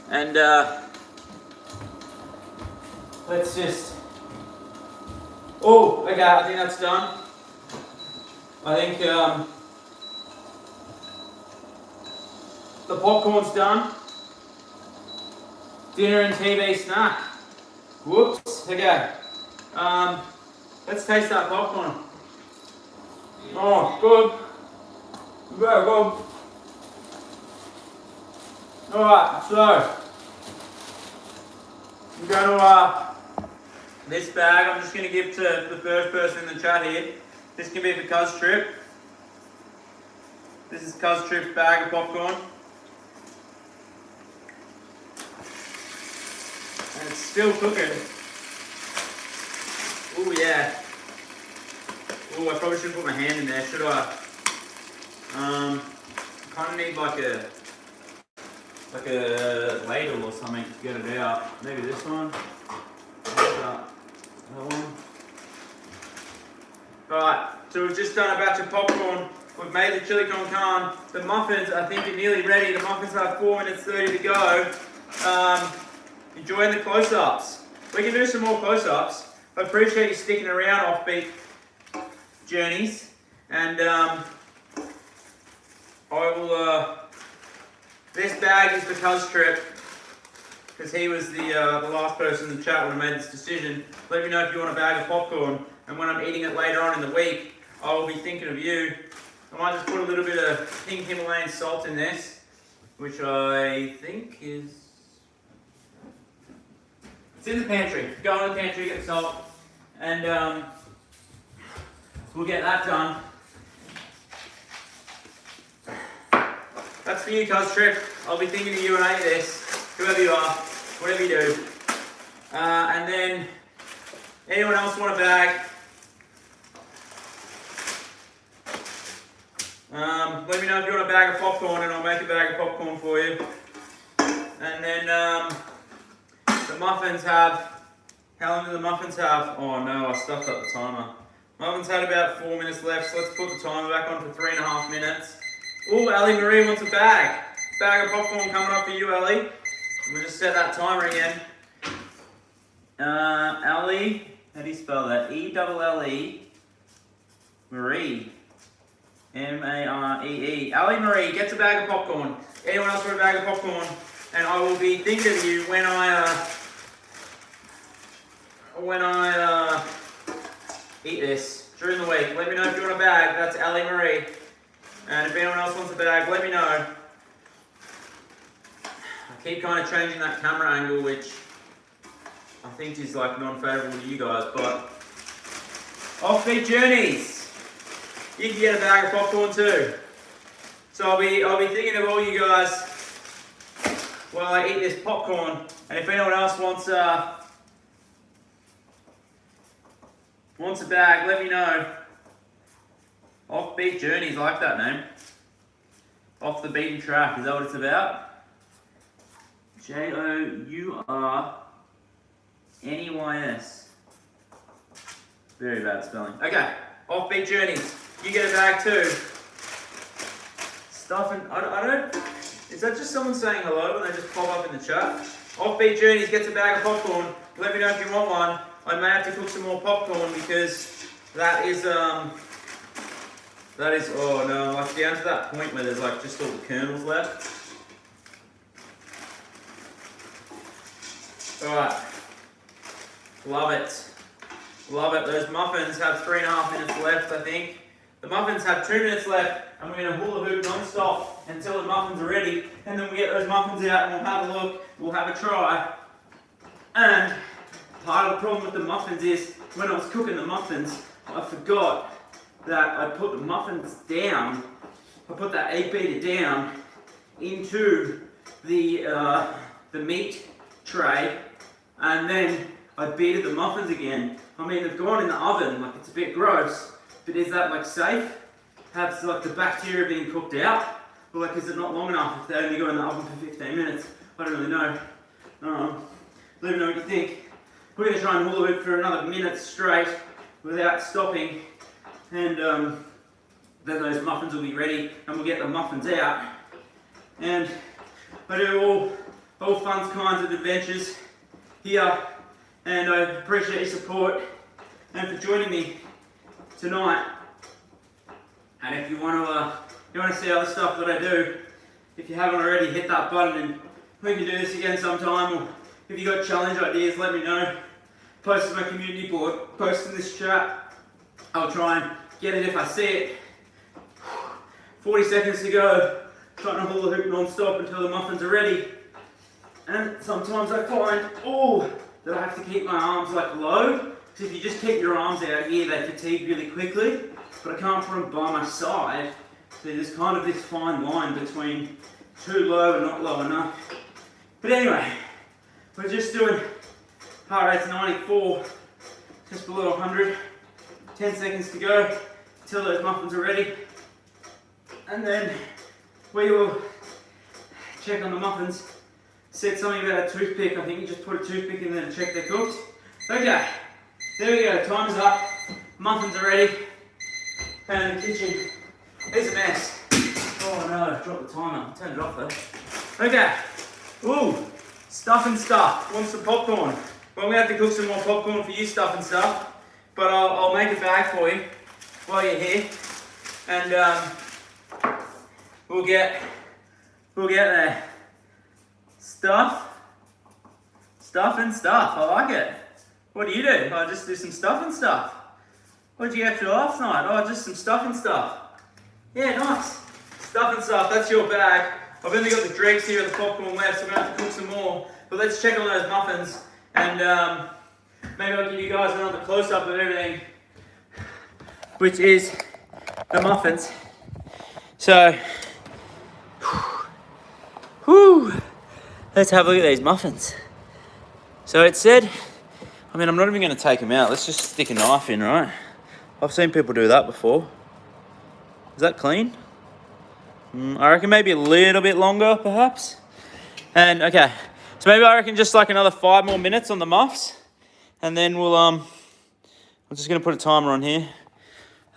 And let's just. Oh, okay. I think that's done. I think the popcorn's done. Dinner and TV snack. Whoops. Okay. Let's taste that popcorn. Oh, good. Very good. Alright, so I'm going to this bag I'm just going to give to the first person in the chat here. This can be for Cuz Trip. This is Cuz Trip's bag of popcorn. And it's still cooking. Oh yeah. Oh, I probably should put my hand in there, should I? Kind of need like a ladle or something to get it out. Maybe this one. That one. Alright, so we've just done a batch of popcorn. We've made the chili con carne. The muffins, I think, are nearly ready. The muffins have 4 minutes 30 to go. Enjoying the close-ups. We can do some more close-ups. I appreciate you sticking around, Offbeat Journeys. And I will, this bag is for Cuz Trip, because he was the last person in the chat when I made this decision. Let me know if you want a bag of popcorn, and when I'm eating it later on in the week, I will be thinking of you. I might just put a little bit of pink Himalayan salt in this, which I think is... It's in the pantry. Go in the pantry, get the salt, and we'll get that done. That's for you, Cuz Trip. I'll be thinking of you when I eat this, whoever you are, whatever you do. And then, anyone else want a bag? Let me know if you want a bag of popcorn, and I'll make a bag of popcorn for you. And then the muffins have. How long do the muffins have? Oh no, I stuffed up the timer. Muffins had about 4 minutes left, so let's put the timer back on for 3.5 minutes. Oh, Ali Marie wants a bag. Bag of popcorn coming up for you, Ali. We'll just set that timer again. Ali, how do you spell that? E-double-L-E, Marie. M-A-R-E-E. Ali Marie gets a bag of popcorn. Anyone else want a bag of popcorn? And I will be thinking of you when I eat this during the week. Let me know if you want a bag. That's Ali Marie. And if anyone else wants a bag, let me know. I keep kind of changing that camera angle, which I think is like non-favourable to you guys, but Offbeat Journeys. You can get a bag of popcorn too. So I'll be thinking of all you guys while I eat this popcorn. And if anyone else wants a bag, let me know. Offbeat Journeys, I like that name. Off the beaten track, is that what it's about? Journeys. Very bad spelling. Okay, Offbeat Journeys. You get a bag too. Stuff and I don't. Is that just someone saying hello and they just pop up in the chat? Offbeat Journeys gets a bag of popcorn. Let me know if you want one. I may have to cook some more popcorn because that is oh no, like down to that point where there's like just all the kernels left. Alright. Love it. Love it. Those muffins have 3.5 minutes left, I think. The muffins have 2 minutes left, and we're going to hula hoop non-stop until the muffins are ready. And then we get those muffins out and we'll have a look, we'll have a try. And part of the problem with the muffins is, when I was cooking the muffins, I forgot that I put the muffins down, I put that egg beater down into the meat tray, and then I beated the muffins again. I mean, they've gone in the oven, like it's a bit gross, but is that like safe? Have like the bacteria being cooked out? Or like is it not long enough if they only go in the oven for 15 minutes? I don't really know. Let me know what you think. We're going to try and hula hoop for another minute straight without stopping, and then those muffins will be ready and we'll get the muffins out. And I do all fun kinds of adventures here, and I appreciate your support and for joining me tonight. And if you want to see other stuff that I do, if you haven't already, hit that button and we can do this again sometime. Or if you got challenge ideas, let me know. Post to my community board, post in this chat. I'll try and get it if I see it. 40 seconds to go. Trying to hula hoop non-stop until the muffins are ready. And sometimes I find, that I have to keep my arms like low. Because if you just keep your arms out here, they fatigue really quickly. But I can't put them by my side. So there's kind of this fine line between too low and not low enough. But anyway, we're just doing heart rate's 94, just below 100. 10 seconds to go until those muffins are ready. And then we will check on the muffins. Said something about a toothpick. I think you just put a toothpick in there to check they're cooked. Okay, there we go. Time's up. Muffins are ready. And the kitchen is a mess. Oh no, I dropped the timer. Turn it off though. Okay. Ooh, stuff and stuff. Want some popcorn? Well, we have to cook some more popcorn for you, stuff and stuff. But I'll make a bag for you while you're here, and we'll get there. Stuff and stuff. I like it. What do you do? I just do some stuff and stuff. What did you get for last night? Oh, just some stuff and stuff. Yeah, nice. Stuff and stuff. That's your bag. I've only got the dregs here and the popcorn left, so I'm gonna have to cook some more. But let's check on those muffins, and maybe I'll give you guys another close-up of everything, which is the muffins. So, let's have a look at these muffins. So it said, I'm not even going to take them out. Let's just stick a knife in, right? I've seen people do that before. Is that clean? I reckon maybe a little bit longer, perhaps. And, okay. So maybe I reckon just like another 5 more minutes on the muffs. And then we'll, I'm just going to put a timer on here.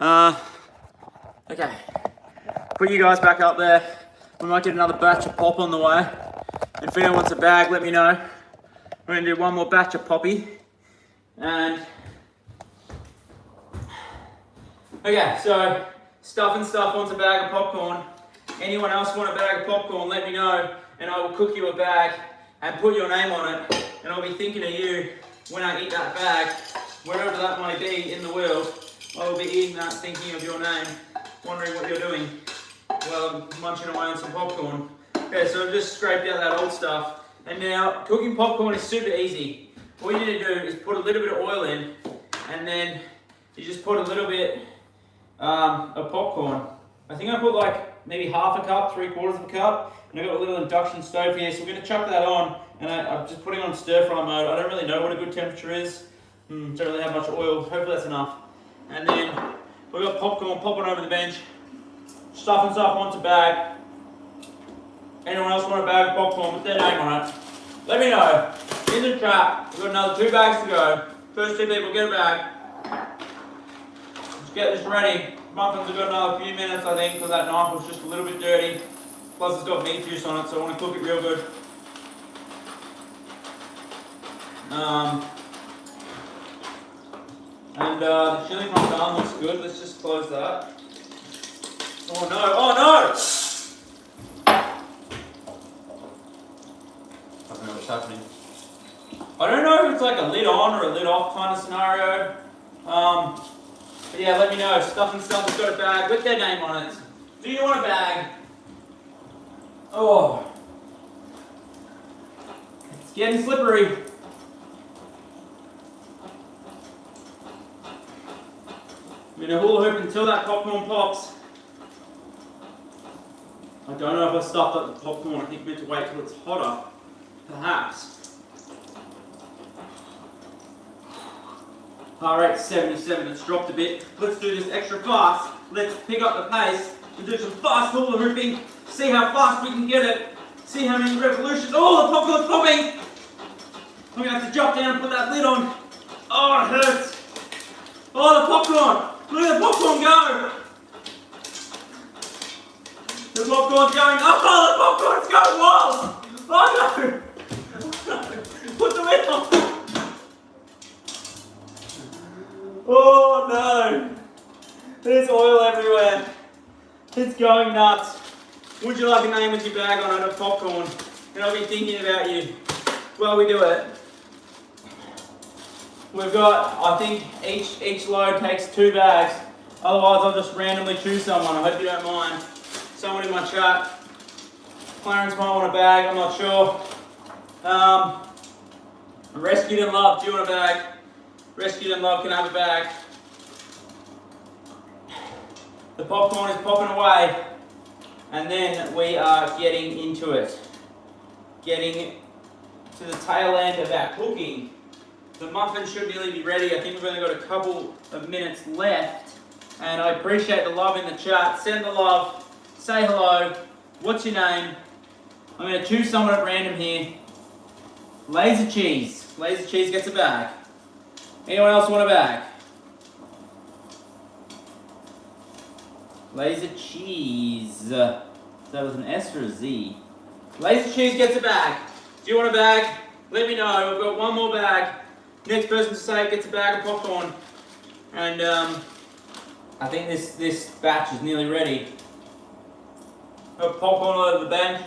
Okay. Put you guys back up there. We might get another batch of pop on the way. And if anyone wants a bag, let me know. We're gonna do one more batch of poppy. And okay, so Stuff and Stuff wants a bag of popcorn. Anyone else want a bag of popcorn, let me know, and I will cook you a bag and put your name on it. And I'll be thinking of you when I eat that bag, wherever that might be in the world. I will be eating that, thinking of your name, wondering what you're doing while I'm munching away on some popcorn. Okay, so I've just scraped out that old stuff. And now, cooking popcorn is super easy. All you need to do is put a little bit of oil in, and then you just put a little bit of popcorn. I think I put like maybe half a cup, 3/4 of a cup, and I've got a little induction stove here, so we're going to chuck that on, and I'm just putting on stir fry mode. I don't really know what a good temperature is. Don't really have much oil, hopefully that's enough. And then we've got popcorn popping over the bench. Stuff and Stuff wants a bag. Anyone else want a bag of popcorn with their name on it? Let me know. In the chat, we've got another 2 bags to go. First 2 people get a bag. Let's get this ready. Muffins have got another few minutes, I think, because that knife was just a little bit dirty. Plus it's got meat juice on it, so I want to cook it real good. The chili from down looks good. Let's just close that. Oh no! Oh no! I don't know what's happening. I don't know if it's like a lid on or a lid off kind of scenario. But yeah, let me know. Stuff and Stuff has got a bag with their name on it. Do you want a bag? Oh. It's getting slippery. I'm going to hula hoop until that popcorn pops. I don't know if I stuffed up the popcorn. I think I'm meant to wait till it's hotter. Perhaps. Heart rate 77, it's dropped a bit. Let's do this extra fast. Let's pick up the pace and do some fast hula hooping. See how fast we can get it. See how many revolutions. Oh, the popcorn's popping! I'm going to have to jump down and put that lid on. Oh, it hurts. Oh, the popcorn! Look at the popcorn go! The popcorn's going. Oh, the popcorn's going wild! Oh no! Put the lid on! Oh no! There's oil everywhere. It's going nuts. Would you like a name with your bag on it of popcorn? And I'll be thinking about you while we do it. We've got, I think each load takes 2 bags. Otherwise I'll just randomly choose someone. I hope you don't mind. Someone in my chat. Clarence might want a bag, I'm not sure. Rescued and Love, do you want a bag? Rescued and Love can have a bag. The popcorn is popping away, and then we are getting into it. Getting to the tail end of our cooking. The muffins should nearly be ready. I think we've only got a couple of minutes left, and I appreciate the love in the chat. Send the love, say hello, what's your name? I'm going to choose someone at random here. Laser Cheese. Laser Cheese gets a bag. Anyone else want a bag? Laser Cheese. That was an S or a Z? Laser Cheese gets a bag. Do you want a bag? Let me know. We've got one more bag. Next person to say it gets a bag of popcorn. And I think this batch is nearly ready. Got popcorn all over the bench.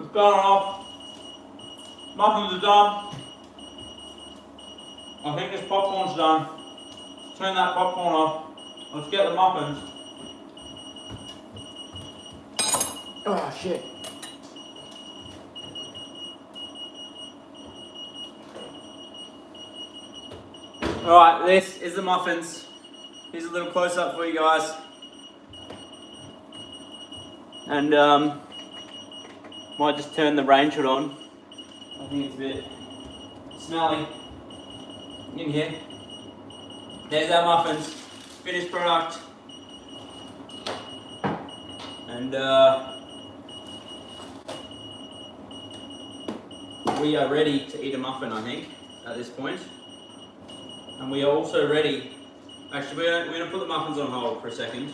It's going off. Muffins are done. I think this popcorn's done. Turn that popcorn off. Let's get the muffins. Oh shit. Alright, this is the muffins. Here's a little close up for you guys. And might just turn the rain hood on. I think it's a bit smelly in here. There's our muffins, finished product. And we are ready to eat a muffin, I think, at this point. And we are also ready Actually, we're gonna put the muffins on hold for a second.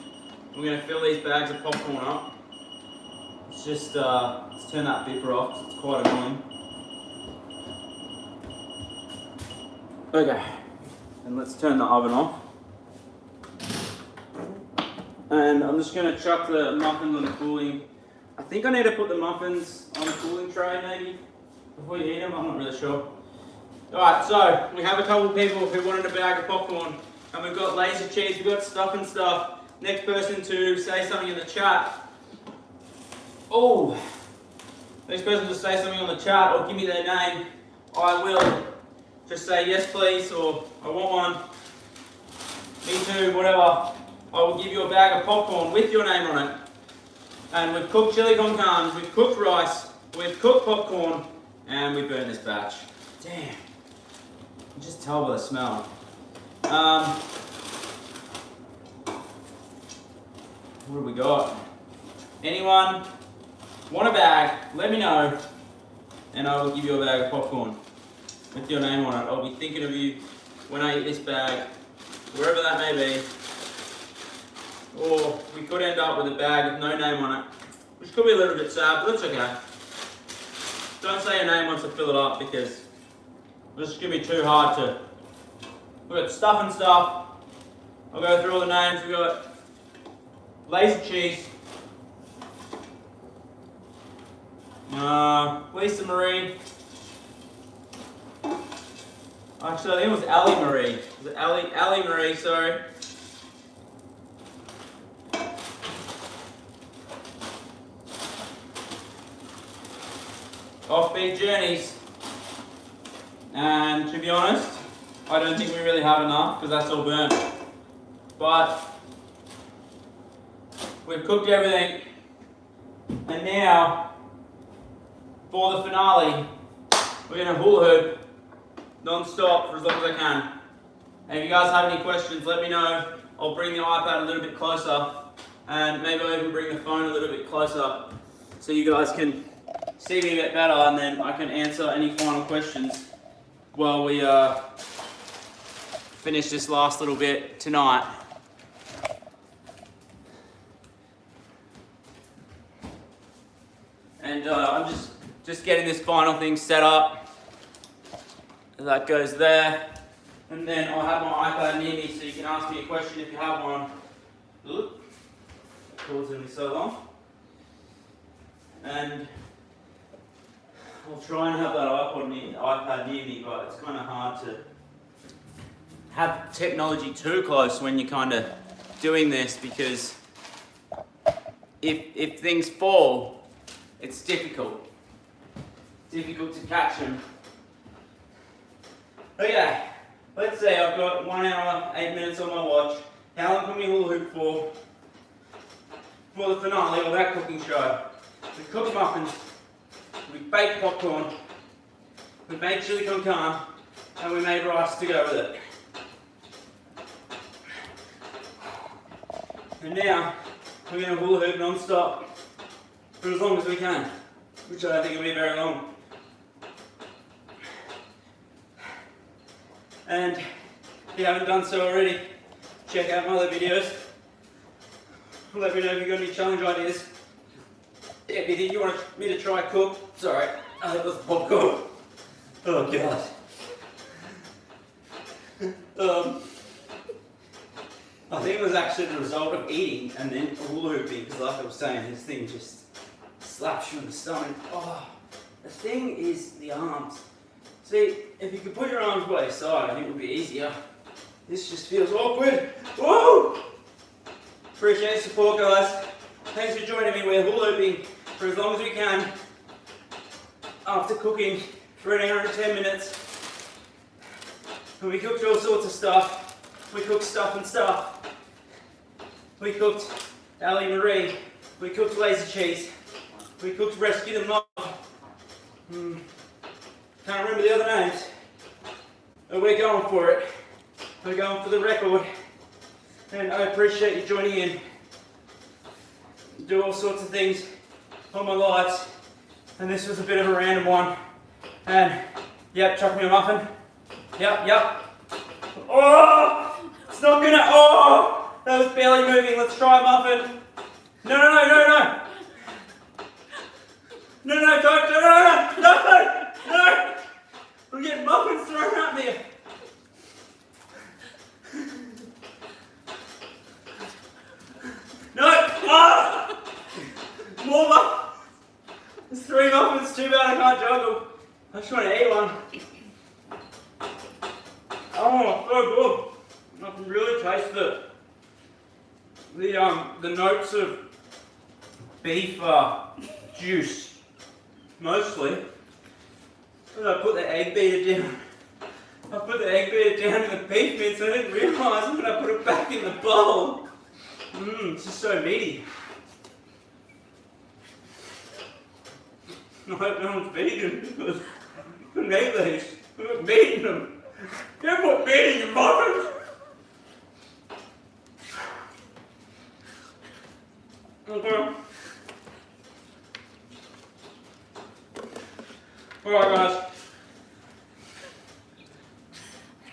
We're gonna fill these bags of popcorn up. It's just, let's turn that beeper off, 'cause it's quite annoying. Okay, and let's turn the oven off. And I'm just gonna chuck the muffins on the cooling. I think I need to put the muffins on the cooling tray maybe, before you eat them, I'm not really sure. Alright, so we have a couple of people who wanted a bag of popcorn, and we've got laser cheese, we've got stuff and stuff. Next person to say something in the chat. Oh, next person to say something on the chat or give me their name, I will just say yes please, or I want one, me too, whatever. I will give you a bag of popcorn with your name on it. And we've cooked chili con carnes, we've cooked rice, we've cooked popcorn, and we burned this batch. Damn, you can just tell by the smell. What have we got? Anyone want a bag? Let me know, and I will give you a bag of popcorn with your name on it. I'll be thinking of you when I eat this bag, wherever that may be. Or we could end up with a bag with no name on it, which could be a little bit sad, but that's okay. Don't say your name once I fill it up, because this is going to be too hard to... We've got stuff and stuff. I'll go through all the names. We've got laser cheese, Lisa Marie. Actually, I think it was Ali Marie. Was it Ali Marie, sorry. Offbeat Journeys. And to be honest, I don't think we really have enough because that's all burnt. But we've cooked everything. And now, for the finale, we're going to hula hoop non-stop for as long as I can. And if you guys have any questions, let me know. I'll bring the iPad a little bit closer, and maybe I'll even bring the phone a little bit closer so you guys can see me a bit better, and then I can answer any final questions while we finish this last little bit tonight. And I'm just getting this final thing set up. That goes there. And then I'll have my iPad near me so you can ask me a question if you have one. Oop. That call's gonna be so long. And I'll try and have that iPad near me, but it's kind of hard to have technology too close when you're kind of doing this, because if things fall, it's difficult to catch them. Okay, let's say I've got 1 hour, 8 minutes on my watch. How long can we hula hoop for the finale of that cooking show? We cooked muffins, we baked popcorn, we made chili con carne, and we made rice to go with it. And now, we're going to hula hoop non-stop for as long as we can, which I don't think will be very long. And if you haven't done so already, check out my other videos. Let me know if you've got any challenge ideas. Anything you want me to try cook. Sorry, I think that's popcorn. Oh god. I think it was actually the result of eating and then hula hooping, because like I was saying, this thing just slaps you in the stomach. Oh, the thing is the arms. See, if you could put your arms by your side, I think it would be easier. This just feels awkward. Whoa! Appreciate the support, guys. Thanks for joining me. We're hula hooping for as long as we can after cooking for 1 hour and 10 minutes. And we cooked all sorts of stuff. We cooked stuff and stuff. We cooked Ali Marie. We cooked laser cheese. We cooked rescue the mob. Can't remember the other names. But we're going for it. We're going for the record. And I appreciate you joining in. Do all sorts of things on my lives. And this was a bit of a random one. And, yep, chuck me a muffin. Yep. Oh! It's not gonna, oh, that was barely moving. Let's try a muffin. No, no, no, no, no. No, no, don't, no, no, no, no, no. We're getting muffins thrown at me. No, ah! More muffins. There's 3 muffins, too bad I can't juggle. I just want to eat one. Oh, so good. I can really taste the notes of beef juice, mostly. And I put the egg beater down. I put the egg beater down in the beef mince. I didn't realise when I put it back in the bowl. It's just so meaty. I hope no one's vegan because you couldn't eat these. I'm not eating them. Don't put meat in your muffins. Okay. Alright guys.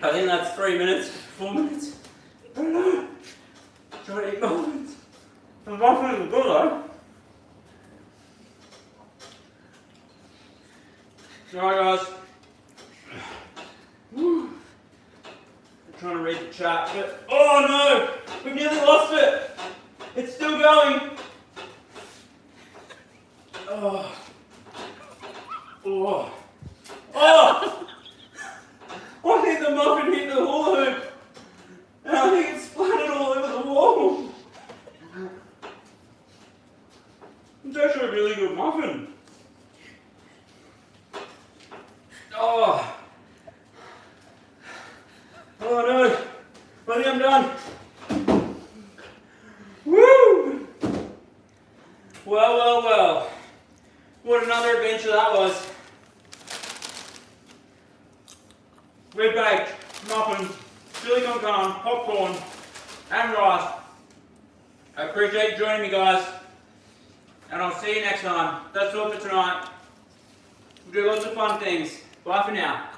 I think that's 3 minutes, 4 minutes. I don't know. Trying to eat muffins. The muffins are good though. Alright guys. I'm trying to read the chat, but oh no! We've nearly lost it! It's still going! Oh. Oh. Oh! I think the muffin hit the hula hoop! And I think it splattered all over the wall! It's actually a really good muffin. Oh! Oh no! I think I'm done. Woo! Well, well, well. What another adventure that was. We baked muffins, chili con carne, popcorn, and rice. I appreciate you joining me guys. And I'll see you next time. That's all for tonight. We'll do lots of fun things. Bye for now.